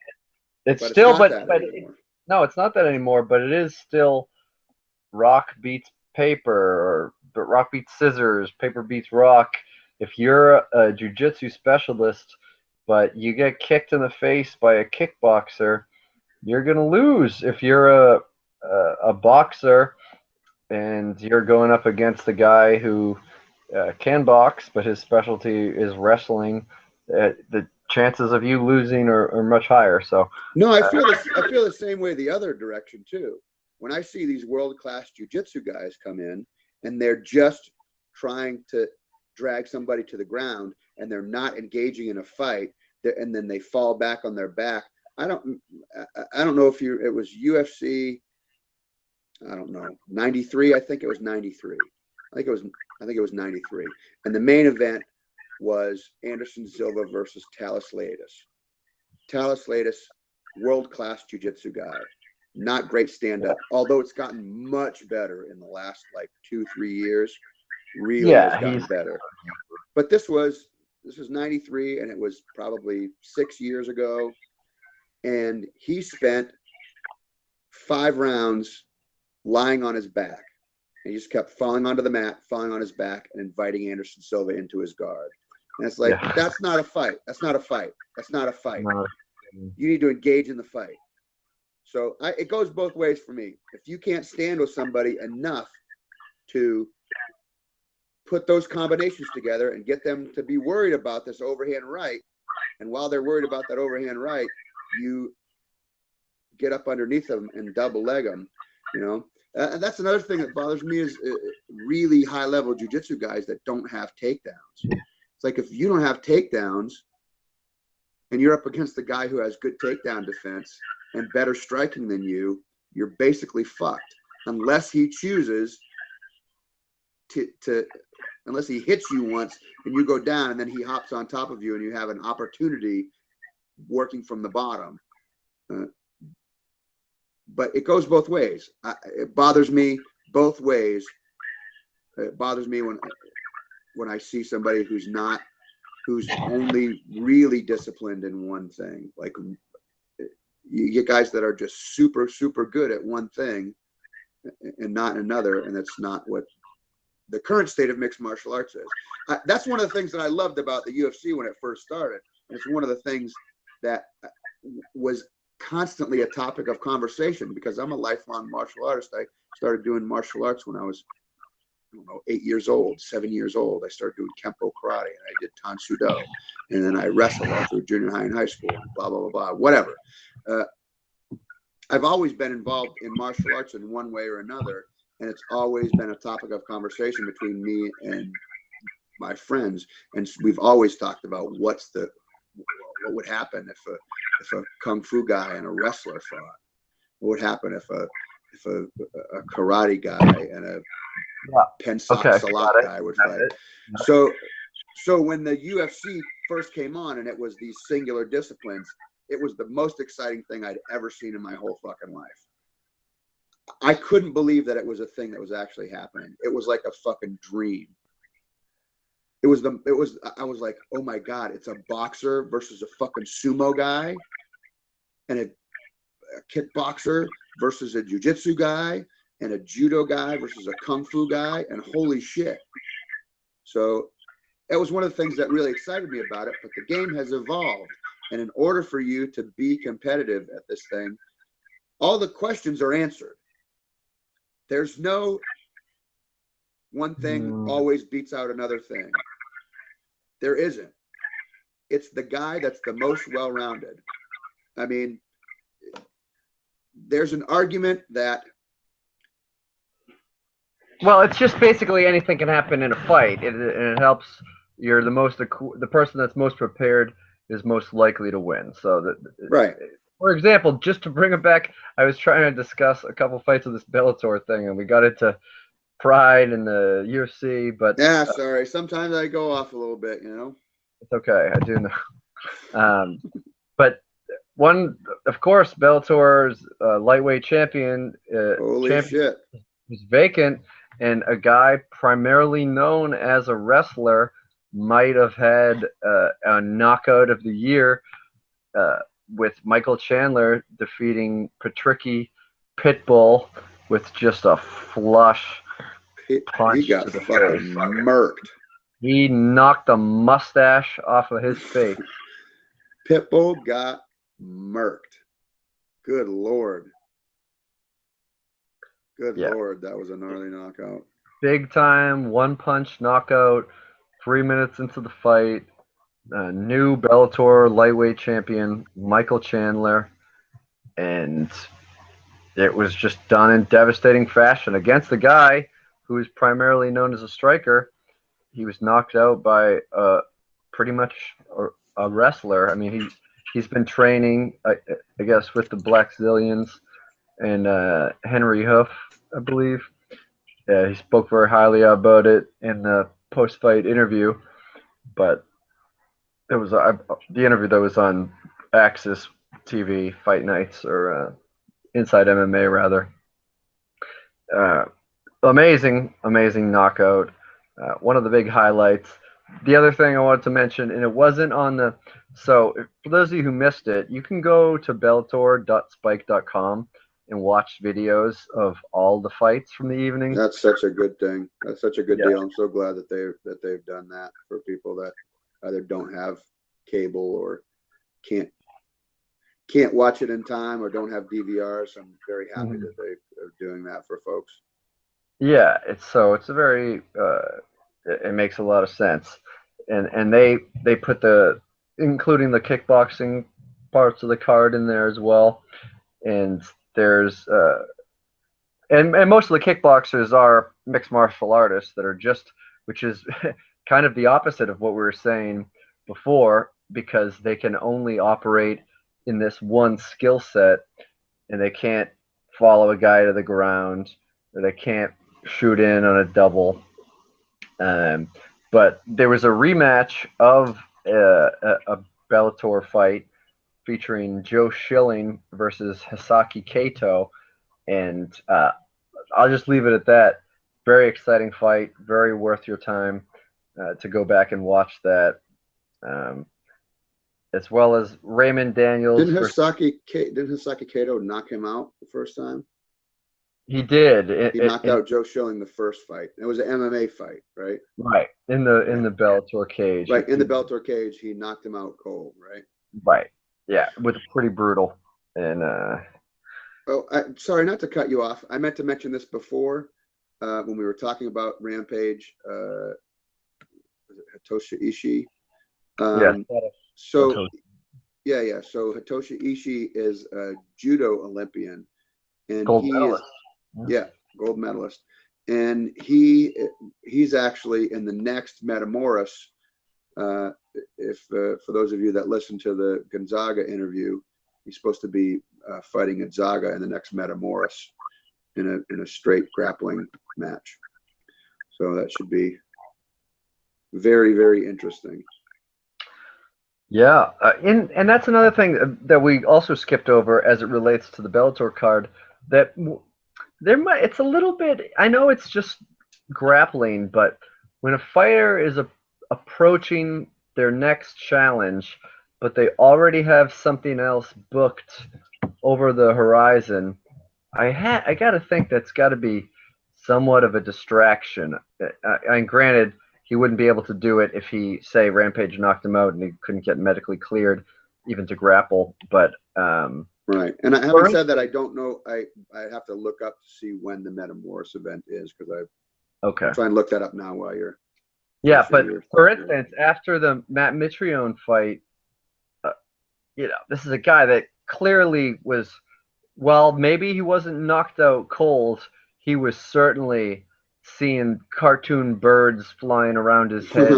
it's it's still, not that anymore. no, it's not that anymore. But it is still rock beats paper, or rock beats scissors, paper beats rock. If you're a jujitsu specialist, but you get kicked in the face by a kickboxer, you're gonna lose. If you're a boxer and you're going up against a guy who can box, but his specialty is wrestling, the chances of you losing are much higher. So no, I feel this. I feel the same way the other direction too. When I see these world-class jiu-jitsu guys come in and they're just trying to drag somebody to the ground and they're not engaging in a fight, and then they fall back on their back. I don't know if it was UFC. I don't know, 93. I think it was 93. I think it was 93. And the main event was Anderson Silva versus Talis Latis, world-class jiu-jitsu guy. Not great stand-up, although it's gotten much better in the last like 2-3 years. Really has gotten better. But this was 93, and it was probably 6 years ago. And he spent 5 rounds lying on his back. And he just kept falling onto the mat, falling on his back, and inviting Anderson Silva into his guard. And it's like, that's not a fight. That's not a fight. That's not a fight. No. You need to engage in the fight. So it goes both ways for me. If you can't stand with somebody enough to put those combinations together and get them to be worried about this overhand right, and while they're worried about that overhand right, you get up underneath them and double leg them, you know. And that's another thing that bothers me is really high-level jiu-jitsu guys that don't have takedowns. It's like, if you don't have takedowns and you're up against the guy who has good takedown defense and better striking than you, you're basically fucked. Unless he chooses to unless he hits you once and you go down and then he hops on top of you and you have an opportunity working from the bottom. But it goes both ways. It bothers me both ways. It bothers me when I see somebody who's only really disciplined in one thing. Like, you get guys that are just super, super good at one thing and not another, and that's not what the current state of mixed martial arts is. That's one of the things that I loved about the UFC when it first started. And it's one of the things that was constantly a topic of conversation, because I'm a lifelong martial artist. I started doing martial arts when I was, I don't know, 8 years old, 7 years old. I started doing Kempo karate, and I did Tansudo, and then I wrestled all through junior high and high school, and blah, blah, blah, blah, whatever. I've always been involved in martial arts in one way or another, and it's always been a topic of conversation between me and my friends. And we've always talked about what would happen if a kung fu guy and a wrestler fought. What would happen if a karate guy and a Pensock Salak guy would fight? So when the UFC first came on and it was these singular disciplines, it was the most exciting thing I'd ever seen in my whole fucking life. I couldn't believe that it was a thing that was actually happening. It was like a fucking dream. I was like, oh my God, it's a boxer versus a fucking sumo guy, and a kickboxer versus a jiu-jitsu guy, and a judo guy versus a kung fu guy, and holy shit. So that was one of the things that really excited me about it, but the game has evolved. And in order for you to be competitive at this thing, all the questions are answered. There's no one thing always beats out another thing. There isn't. It's the guy that's the most well-rounded. I mean, there's an argument that. Well, it's just basically anything can happen in a fight. It helps. You're the person that's most prepared is most likely to win. So that, right. For example, just to bring it back, I was trying to discuss a couple fights of this Bellator thing, and we got into Pride and the UFC. But yeah, sorry. Sometimes I go off a little bit, you know. It's okay. I do know. But one, of course, Bellator's lightweight champion. Holy shit. Was vacant, and a guy primarily known as a wrestler might have had a knockout of the year with Michael Chandler defeating Patricky Pitbull with just a flush punch. He got fucking murked. He knocked the mustache off of his face. Pitbull got murked. Good Lord. Good Lord, that was a gnarly knockout. Big time, one punch knockout, 3 minutes into the fight. New Bellator lightweight champion, Michael Chandler. And it was just done in devastating fashion against the guy who is primarily known as a striker. He was knocked out by pretty much a wrestler. I mean, he's been training, I guess, with the Black Zillions and Henry Hoof, I believe. He spoke very highly about it in the post-fight interview, but it was the interview that was on Axis TV, Fight Nights, or Inside MMA rather. Amazing knockout. One of the big highlights. The other thing I wanted to mention, and it wasn't on the. So for those of you who missed it, you can go to Bellator.spike.com and watch videos of all the fights from the evening. That's such a good thing. That's such a good deal. I'm so glad that they've done that for people that either don't have cable or can't watch it in time or don't have DVRs. I'm very happy that they're doing that for folks. Yeah, it's a very it makes a lot of sense, and they put including the kickboxing parts of the card in there as well, and there's and most of the kickboxers are mixed martial artists that are which is kind of the opposite of what we were saying before, because they can only operate in this one skill set, and they can't follow a guy to the ground, or they can't shoot in on a double. But there was a rematch of a Bellator fight featuring Joe Schilling versus Hisaki Kato, and I'll just leave it at that. Very exciting fight, very worth your time to go back and watch that. As well as Raymond Daniels. Didn't Hisaki Kato knock him out the first time? He did. He knocked out Joe Schilling the first fight. It was an MMA fight, right? Right. In the Bellator cage. Right. In the Bellator cage, he knocked him out cold, right? Right. Yeah. With pretty brutal. And sorry, not to cut you off. I meant to mention this before when we were talking about Rampage. Was it Hitoshi Ishii? So Hitoshi Ishii is a judo Olympian, and gold medalist. Gold medalist, and he's actually in the next Metamoris. If for those of you that listen to the Gonzaga interview, he's supposed to be fighting Gonzaga in the next Metamoris in a straight grappling match. So that should be very, very interesting. Yeah, and that's another thing that we also skipped over as it relates to the Bellator card. That there might it's a little bit. I know it's just grappling, but when a fighter is approaching their next challenge, but they already have something else booked over the horizon, I got to think that's got to be somewhat of a distraction. And granted, he wouldn't be able to do it if he say Rampage knocked him out and he couldn't get medically cleared even to grapple. But Right. And having for said that, I don't know. I have to look up to see when the MMAniacs event is, because okay, I'll try and look that up now while you're yeah. finishing But your for thought here. instance, after the Matt Mitrione fight, uh, this is a guy that clearly was. Well, maybe he wasn't knocked out cold. He was certainly seeing cartoon birds flying around his head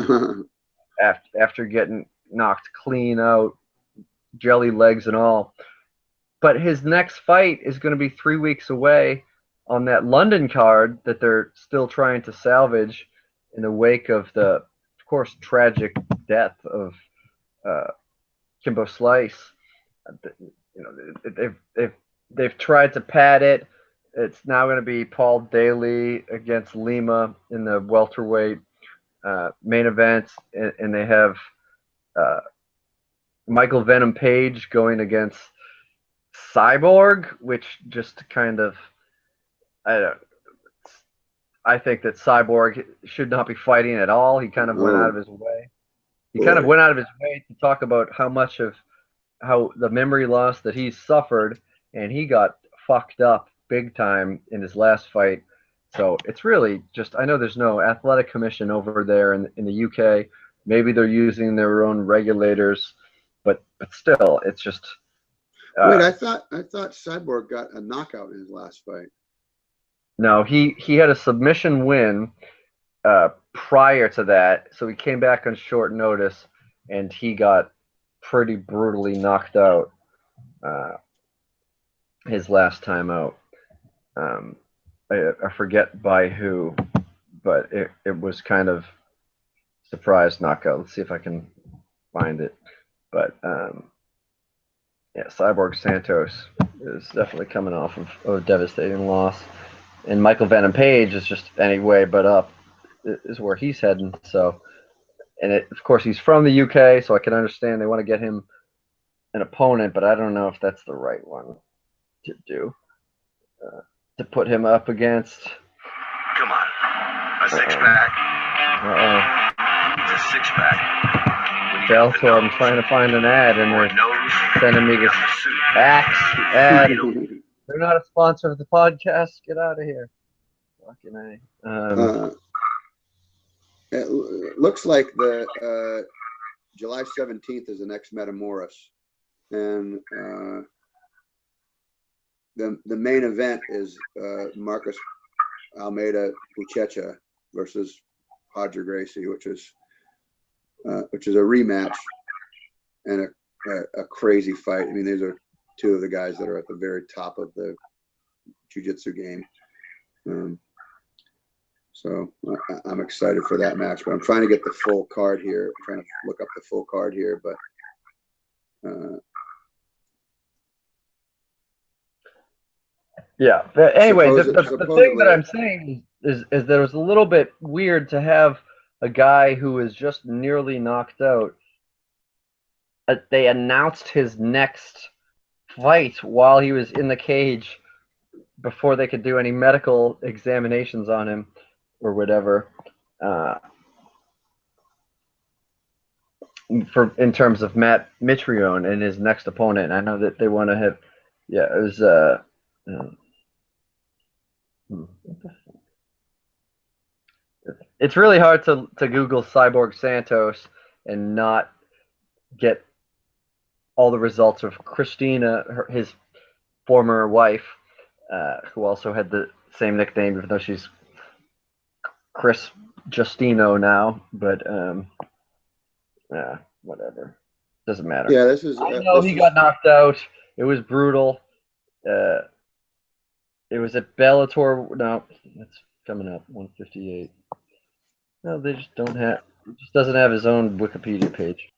after getting knocked clean out, jelly legs and all. But his next fight is going to be 3 weeks away on that London card that they're still trying to salvage in the wake of the, of course, tragic death of uh, Kimbo Slice. They've tried to pad it. It's now going to be Paul Daly against Lima in the welterweight main event, and they have uh, Michael Venom Page going against Cyborg, which just kind of I don't. I think that Cyborg should not be fighting at all. He kind of went out of Oh his way. He kind of boy. went out of his way to talk about how the memory loss that he suffered, and he got fucked up big time in his last fight. So it's really just I know there's no athletic commission over there in the UK. Maybe they're using their own regulators, but still, it's just Wait, uh, I thought Cyborg got a knockout in his last fight. no. He had a submission win prior to that, so he came back on short notice, and he got pretty brutally knocked out uh, his last time out. Um, I forget by who, but it was kind of surprise knockout. Let's see if I can find it. But yeah, Cyborg Santos is definitely coming off of a devastating loss, and Michael Venom Page is just any way but up is where he's heading. So, and of course he's from the UK, so I can understand they want to get him an opponent, but I don't know if that's the right one to do uh, to put him up against. Come on. A six pack. It's a six pack. Bellator, I'm trying to find an ad, and they're sending me this Axe ad. They're not a sponsor of the podcast. Get out of here. Fucking A. uh, it looks like the July 17th is the next Metamoris, and the main event is Marcus Almeida Uchecha versus Roger Gracie, which is a rematch and a crazy fight. I mean, these are two of the guys that are at the very top of the jiu-jitsu game. So I'm excited for that match, but I'm trying to get the full card here. I'm trying to look up the full card here, but yeah. But anyway, the thing that supposedly, I'm saying is that it was a little bit weird to have a guy who was just nearly knocked out. They announced his next fight while he was in the cage before they could do any medical examinations on him or whatever. Uh, for in terms of Matt Mitrione and his next opponent, I know that they want to have. Yeah, it was. It's really hard to Google Cyborg Santos and not get all the results of Christina, his former wife, who also had the same nickname, even though she's Chris Justino now. But whatever, doesn't matter. yeah, I know he got knocked out. It was brutal. Uh, it was at Bellator. No, it's coming up 158. No, they just don't have. It just doesn't have his own Wikipedia page.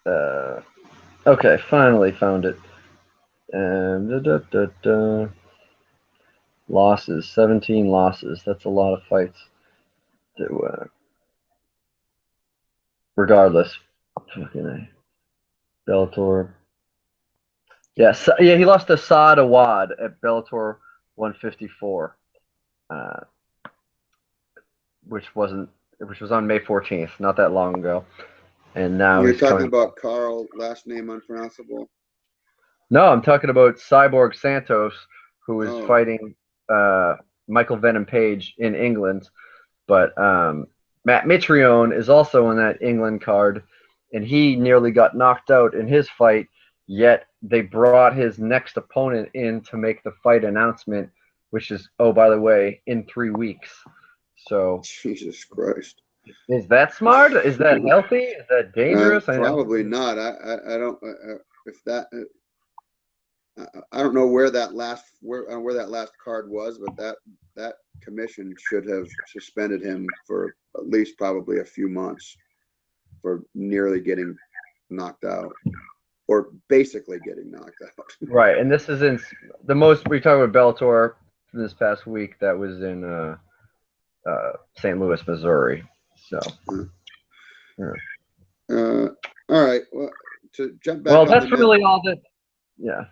Okay, finally found it. Losses, 17 losses. That's a lot of fights. Regardless, Bellator. Yeah, yeah, he lost to Saad Awad at Bellator 154, uh, which was on May 14th, not that long ago. And now You're he's talking coming. about Carl, last name unpronounceable. No, I'm talking about Cyborg Santos, who is Oh, fighting Michael Venom Page in England. But Matt Mitrione is also on that England card, and he nearly got knocked out in his fight. Yet they brought his next opponent in to make the fight announcement, which is, oh, by the way, in 3 weeks. So Jesus Christ. is that smart? Is that healthy? Is that dangerous? I know. Probably not. I don't. If that. I don't know where that last card was, but that commission should have suspended him for at least probably a few months for nearly getting knocked out, or basically getting knocked out. Right, and this is in the most we talked about Bellator this past week. That was in St. Louis, Missouri. So, all right. Well, to jump back well, on that's really all that. Yeah.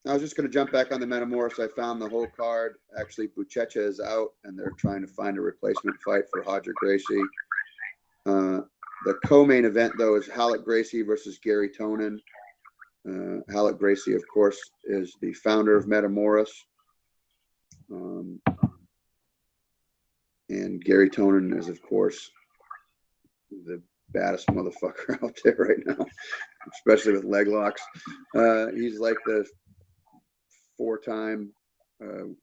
I was just going to jump back on the Metamoris. I found the whole card. Actually, Buchecha is out, and they're trying to find a replacement fight for Roger Gracie. The co-main event, though, is Halleck Gracie versus Gary Tonin. Halleck Gracie, of course, is the founder of Metamoris. And Gary Tonin is, of course, the baddest motherfucker out there right now, especially with leg locks. He's like the 4-time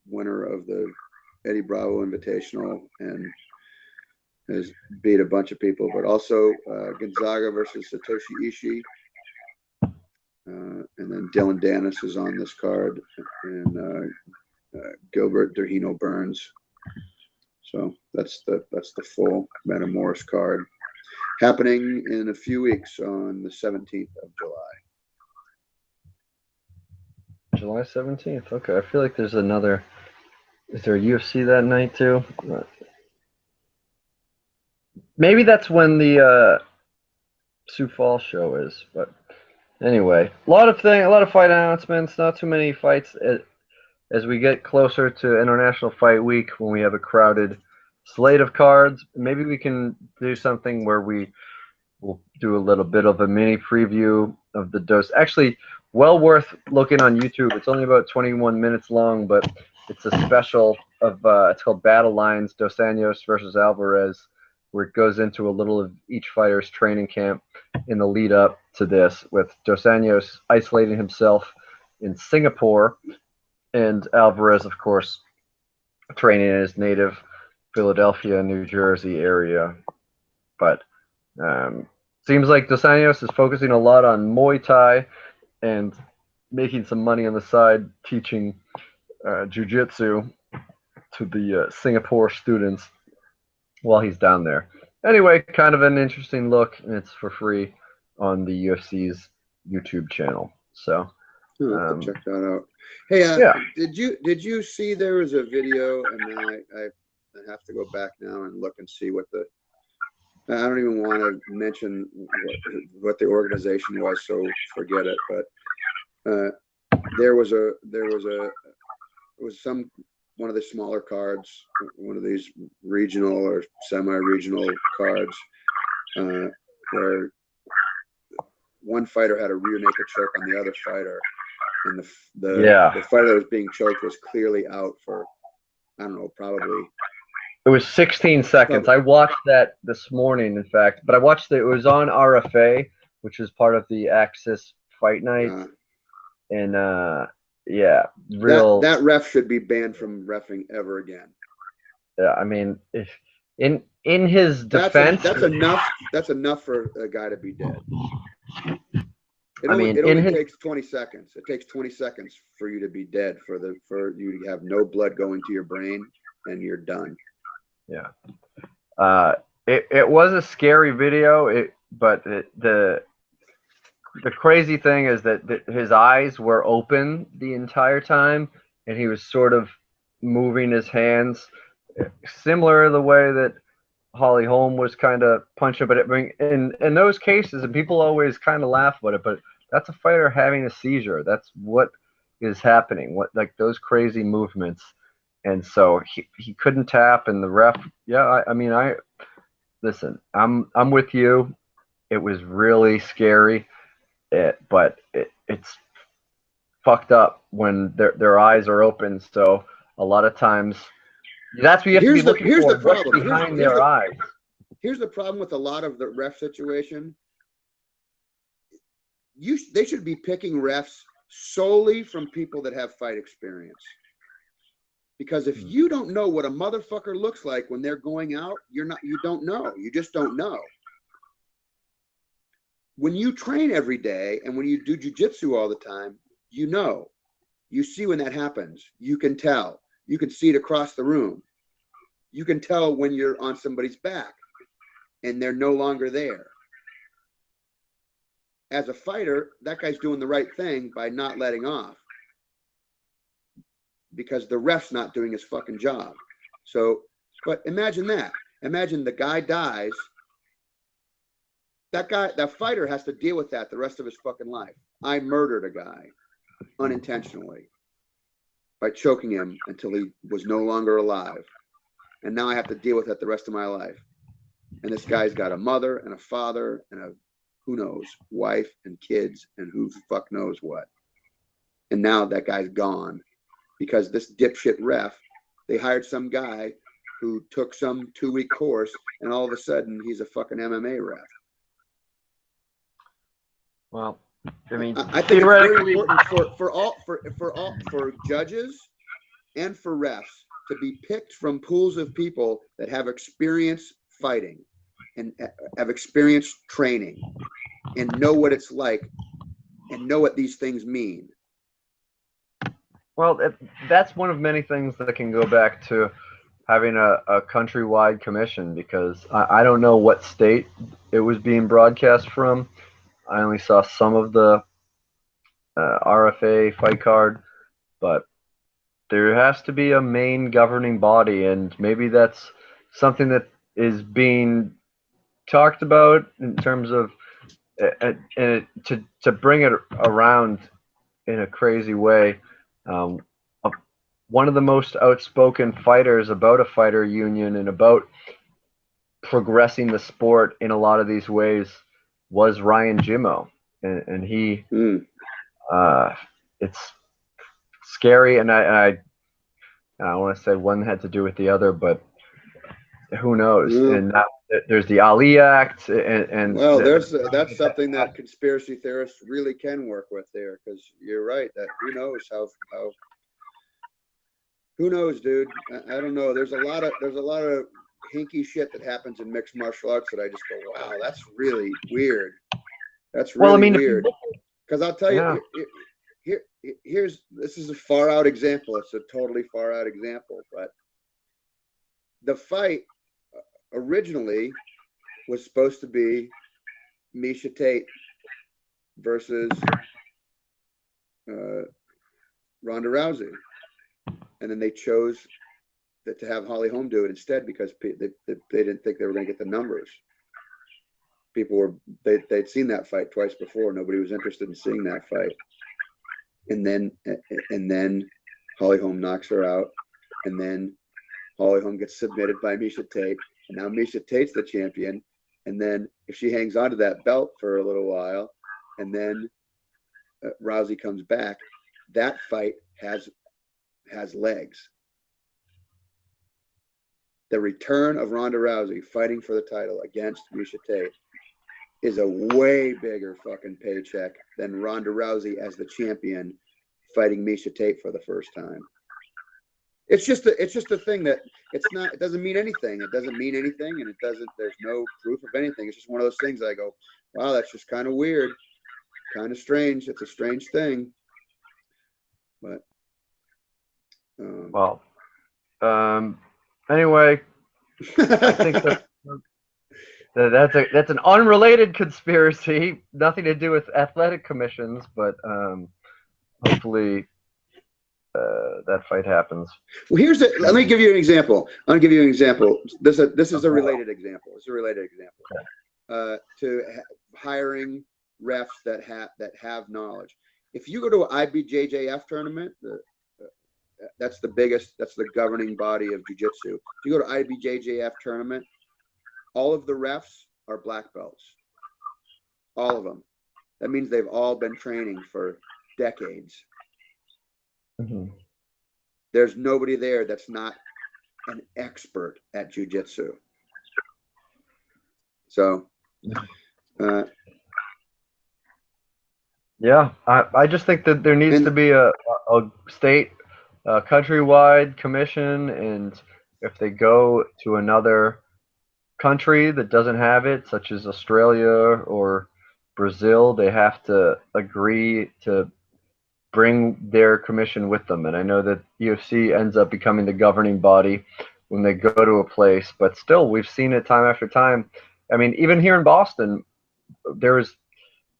winner of the Eddie Bravo Invitational and has beat a bunch of people, but also Gonzaga versus Satoshi Ishii. And then Dylan Dennis is on this card, and Gilbert Derhino Burns. So that's the full Metamoris card, happening in a few weeks on the 17th of July. July 17th. Okay, I feel like there's another. Is there a UFC that night too? Maybe that's when the Sioux Falls show is. But anyway, a lot of fight announcements. Not too many fights as we get closer to International Fight Week, when we have a crowded slate of cards. Maybe we can do something where we will do a little bit of a mini preview of the dose. Actually, well worth looking on YouTube. It's only about 21 minutes long, but it's a special of it's called Battle Lines: Dos Anjos versus Alvarez, where it goes into a little of each fighter's training camp in the lead up to this, with Dos Anjos isolating himself in Singapore, and Alvarez, of course, training in his native Philadelphia, New Jersey area. But seems like Dos Anjos is focusing a lot on Muay Thai and making some money on the side teaching jiu-jitsu to the Singapore students while he's down there. Anyway, kind of an interesting look, and it's for free on the UFC's YouTube channel. So I'll have to check that out. Hey, yeah. Did you see there was a video, and now I have to go back now and look and see what the. I don't even want to mention what the organization was, so forget it. But there was one of the smaller cards, one of these regional or semi-regional cards, where one fighter had a rear naked choke on the other fighter, and the fighter that was being choked was clearly out for, I don't know, probably. It was 16 seconds. I watched that this morning, in fact, but I watched it was on RFA, which is part of the Axis Fight Night, and yeah, that ref should be banned from reffing ever again. Yeah, I mean, if in his defense, that's enough for a guy to be dead. It only takes 20 seconds. It takes 20 seconds for you to be dead, for you to have no blood going to your brain, and you're done. Yeah. it was a scary video. But the crazy thing is that his eyes were open the entire time, and he was sort of moving his hands, similar to the way that Holly Holm was kind of punching. But in those cases, and people always kind of laugh about it, but that's a fighter having a seizure. That's what is happening. What, like, those crazy movements, and so he couldn't tap, and the ref. Yeah, I mean, I listen. I'm with you. It was really scary. But it's fucked up when their eyes are open. So a lot of times, that's what you have to be looking here's for. the What's problem. behind their eyes? Here's the problem with a lot of the ref situation. They should be picking refs solely from people that have fight experience. Because if you don't know what a motherfucker looks like when they're going out, you don't know. You just don't know. When you train every day and when you do jujitsu all the time, you know. You see when that happens. You can tell. You can see it across the room. You can tell when you're on somebody's back and they're no longer there. As a fighter, that guy's doing the right thing by not letting off, because the ref's not doing his fucking job. So, but imagine that. Imagine the guy dies. That fighter has to deal with that the rest of his fucking life. I murdered a guy unintentionally by choking him until he was no longer alive. And now I have to deal with that the rest of my life. And this guy's got a mother and a father and a, who knows, wife and kids and who the fuck knows what. And now that guy's gone because this dipshit ref, they hired some guy who took some 2-week course and all of a sudden he's a fucking MMA ref. Well, I mean, I think it's very important for judges and for refs to be picked from pools of people that have experience fighting and have experience training and know what it's like and know what these things mean. well, that's one of many things that can go back to having a countrywide commission, because I don't know what state it was being broadcast from. I only saw some of the RFA fight card, but there has to be a main governing body, and maybe that's something that is being talked about in terms of to bring it around in a crazy way. Um, one of the most outspoken fighters about a fighter union and about progressing the sport in a lot of these ways was Ryan Jimoo, and he it's scary, and I don't want to say one had to do with the other, but who knows? And now there's the Ali Act, and well, that's something that conspiracy theorists really can work with there, because you're right that who knows, dude. I don't know. There's a lot of hinky shit that happens in mixed martial arts that I just go, wow, that's really weird. That's really weird. Because I'll tell you, this is a far out example. It's a totally far out example, but the fight originally was supposed to be Miesha Tate versus Ronda Rousey, and then they chose to have Holly Holm do it instead because they didn't think they were going to get the numbers. They'd seen that fight twice before. Nobody was interested in seeing that fight, and then Holly Holm knocks her out, and then Holly Holm gets submitted by Miesha Tate, and now Miesha Tate's the champion. And then if she hangs onto that belt for a little while, and then Rousey comes back, that fight has legs. The return of Ronda Rousey fighting for the title against Miesha Tate is a way bigger fucking paycheck than Ronda Rousey as the champion fighting Miesha Tate for the first time. It's just a thing that it doesn't mean anything. It doesn't mean anything, and there's no proof of anything. It's just one of those things I go, wow, that's just kind of weird, kind of strange. It's a strange thing. But anyway, I think That's an unrelated conspiracy, nothing to do with athletic commissions, but hopefully that fight happens. Well, let me give you an example. I'm gonna give you an example. This is a related example. It's a related example. To hiring refs that have knowledge. If you go to an IBJJF tournament, that's the biggest, that's the governing body of jiu-jitsu. If you go to IBJJF tournament, all of the refs are black belts. All of them. That means they've all been training for decades. Mm-hmm. There's nobody there that's not an expert at jiu-jitsu. So, yeah, I just think that there needs to be a state, countrywide commission, and if they go to another country that doesn't have it, such as Australia or Brazil, they have to agree to bring their commission with them. And I know that UFC ends up becoming the governing body when they go to a place, but still, we've seen it time after time. I mean, even here in Boston, there was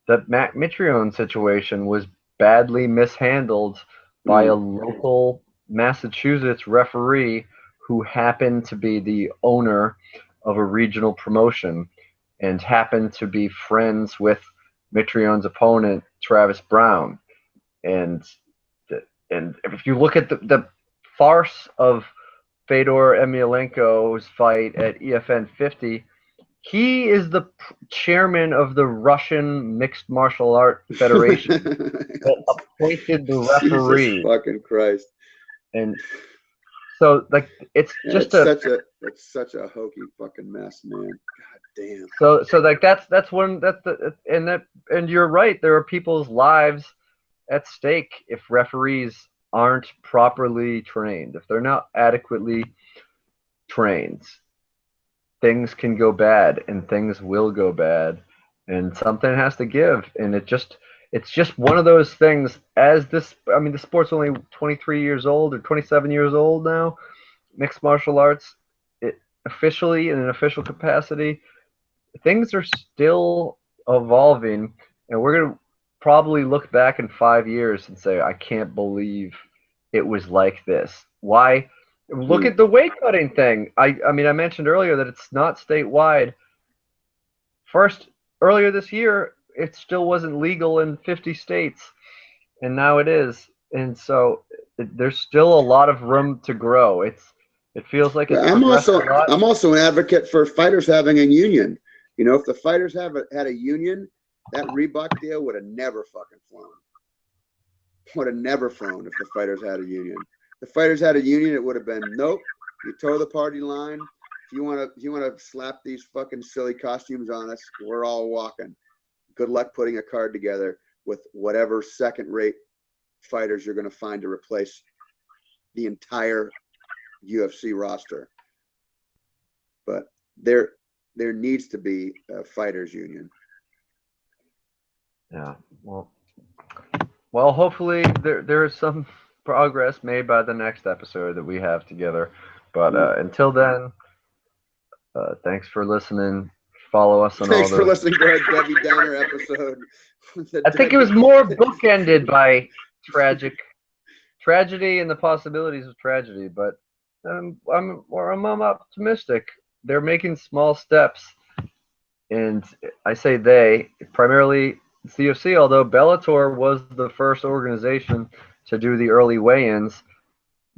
that Matt Mitrione situation was badly mishandled by a local Massachusetts referee who happened to be the owner of a regional promotion and happened to be friends with Mitrione's opponent, Travis Brown. And if you look at the farce of Fedor Emelianenko's fight at EFN 50, he is the chairman of the Russian Mixed Martial Art Federation that appointed the referee. Jesus fucking Christ. And so, like, it's such a hokey fucking mess, man. God damn. So like and you're right. There are people's lives at stake if referees aren't properly trained. If they're not adequately trained, things can go bad, and things will go bad, and something has to give. And it's just one of those things. The sport's only 23 years old or 27 years old now. Mixed martial arts, officially in an official capacity, things are still evolving, and we're gonna probably look back in 5 years and say, I can't believe it was like this. Why? Look at the weight cutting thing. I mentioned earlier that it's not statewide. First, earlier this year, it still wasn't legal in 50 states, and now it is. And so there's still a lot of room to grow. It feels like it's progressed a lot. I'm also an advocate for fighters having a union. You know, if the fighters had a union, that Reebok deal would have never fucking flown. Would have never flown if the fighters had a union. If the fighters had a union, it would have been, nope, you toe the party line. If you want to slap these fucking silly costumes on us, we're all walking. Good luck putting a card together with whatever second-rate fighters you're going to find to replace the entire UFC roster. But there needs to be a fighters union. Yeah. Well, hopefully there is some progress made by the next episode that we have together. But until then, thanks for listening. Follow us on Thanks all for listening to our Debbie Downer episode. I think it was more bookended by tragedy and the possibilities of tragedy, but I'm optimistic. They're making small steps, and I say they, primarily CFC, although Bellator was the first organization to do the early weigh-ins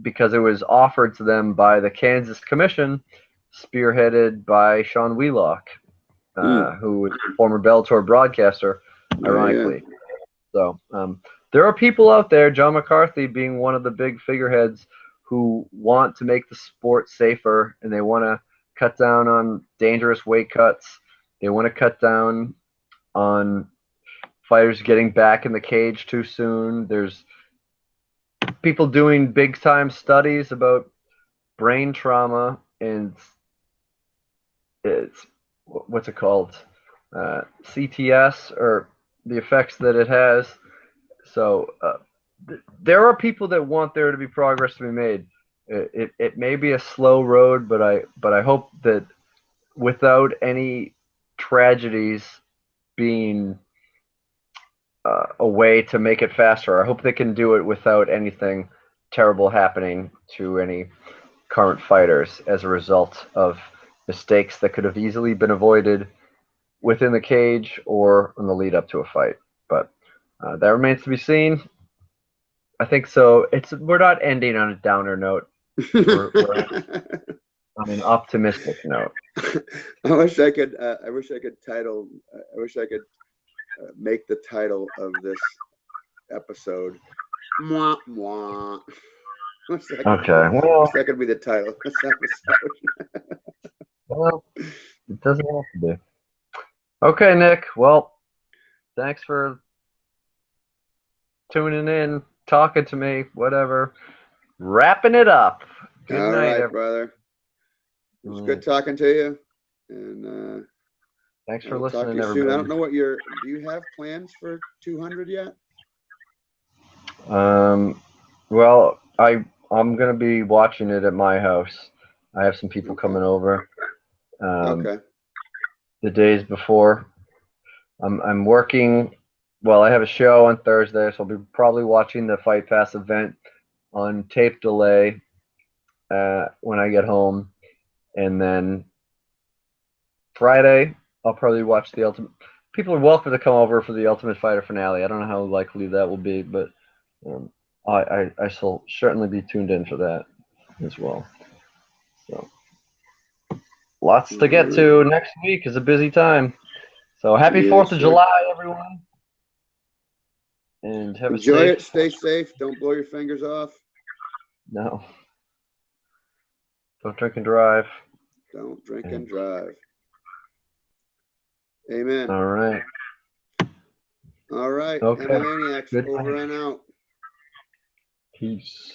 because it was offered to them by the Kansas Commission, spearheaded by Sean Wheelock, who was a former Bellator broadcaster, ironically. Yeah. So there are people out there, John McCarthy being one of the big figureheads, who want to make the sport safer, and they want to cut down on dangerous weight cuts. They want to cut down on fighters getting back in the cage too soon. There's people doing big-time studies about brain trauma and it's what's it called, CTS, or the effects that it has. So there are people that want there to be progress to be made. It may be a slow road, but I hope that without any tragedies being a way to make it faster. I hope they can do it without anything terrible happening to any current fighters as a result of mistakes that could have easily been avoided within the cage or in the lead up to a fight. But that remains to be seen. I think so. We're not ending on a downer note. We're on an optimistic note. I wish I could. I wish I could title. I wish I could make the title of this episode. Mwah, mwah. Okay. Well, that could be the title of this episode. well, it doesn't have to be. Okay, Nick. Well, thanks for tuning in, talking to me, whatever. Wrapping it up. Good All night, right, brother. It was good talking to you. And thanks for I'll talk to listening, you everybody. soon. I don't know what do you have plans for 200 yet? Well, I'm gonna be watching it at my house. I have some people coming over. Okay. The days before, I'm working. Well, I have a show on Thursday, so I'll be probably watching the Fight Pass event on tape delay when I get home, and then Friday I'll probably watch the Ultimate. People are welcome to come over for the Ultimate Fighter finale. I don't know how likely that will be, but I shall certainly be tuned in for that as well. So lots to get to. Next week is a busy time. So happy 4th of July, everyone. And have Enjoy a safe. it. Stay safe. Don't blow your fingers off. No. Don't drink and drive. Don't drink and drive. Amen. All right. All right. Okay. MMAniacs Good over night. and out. Peace.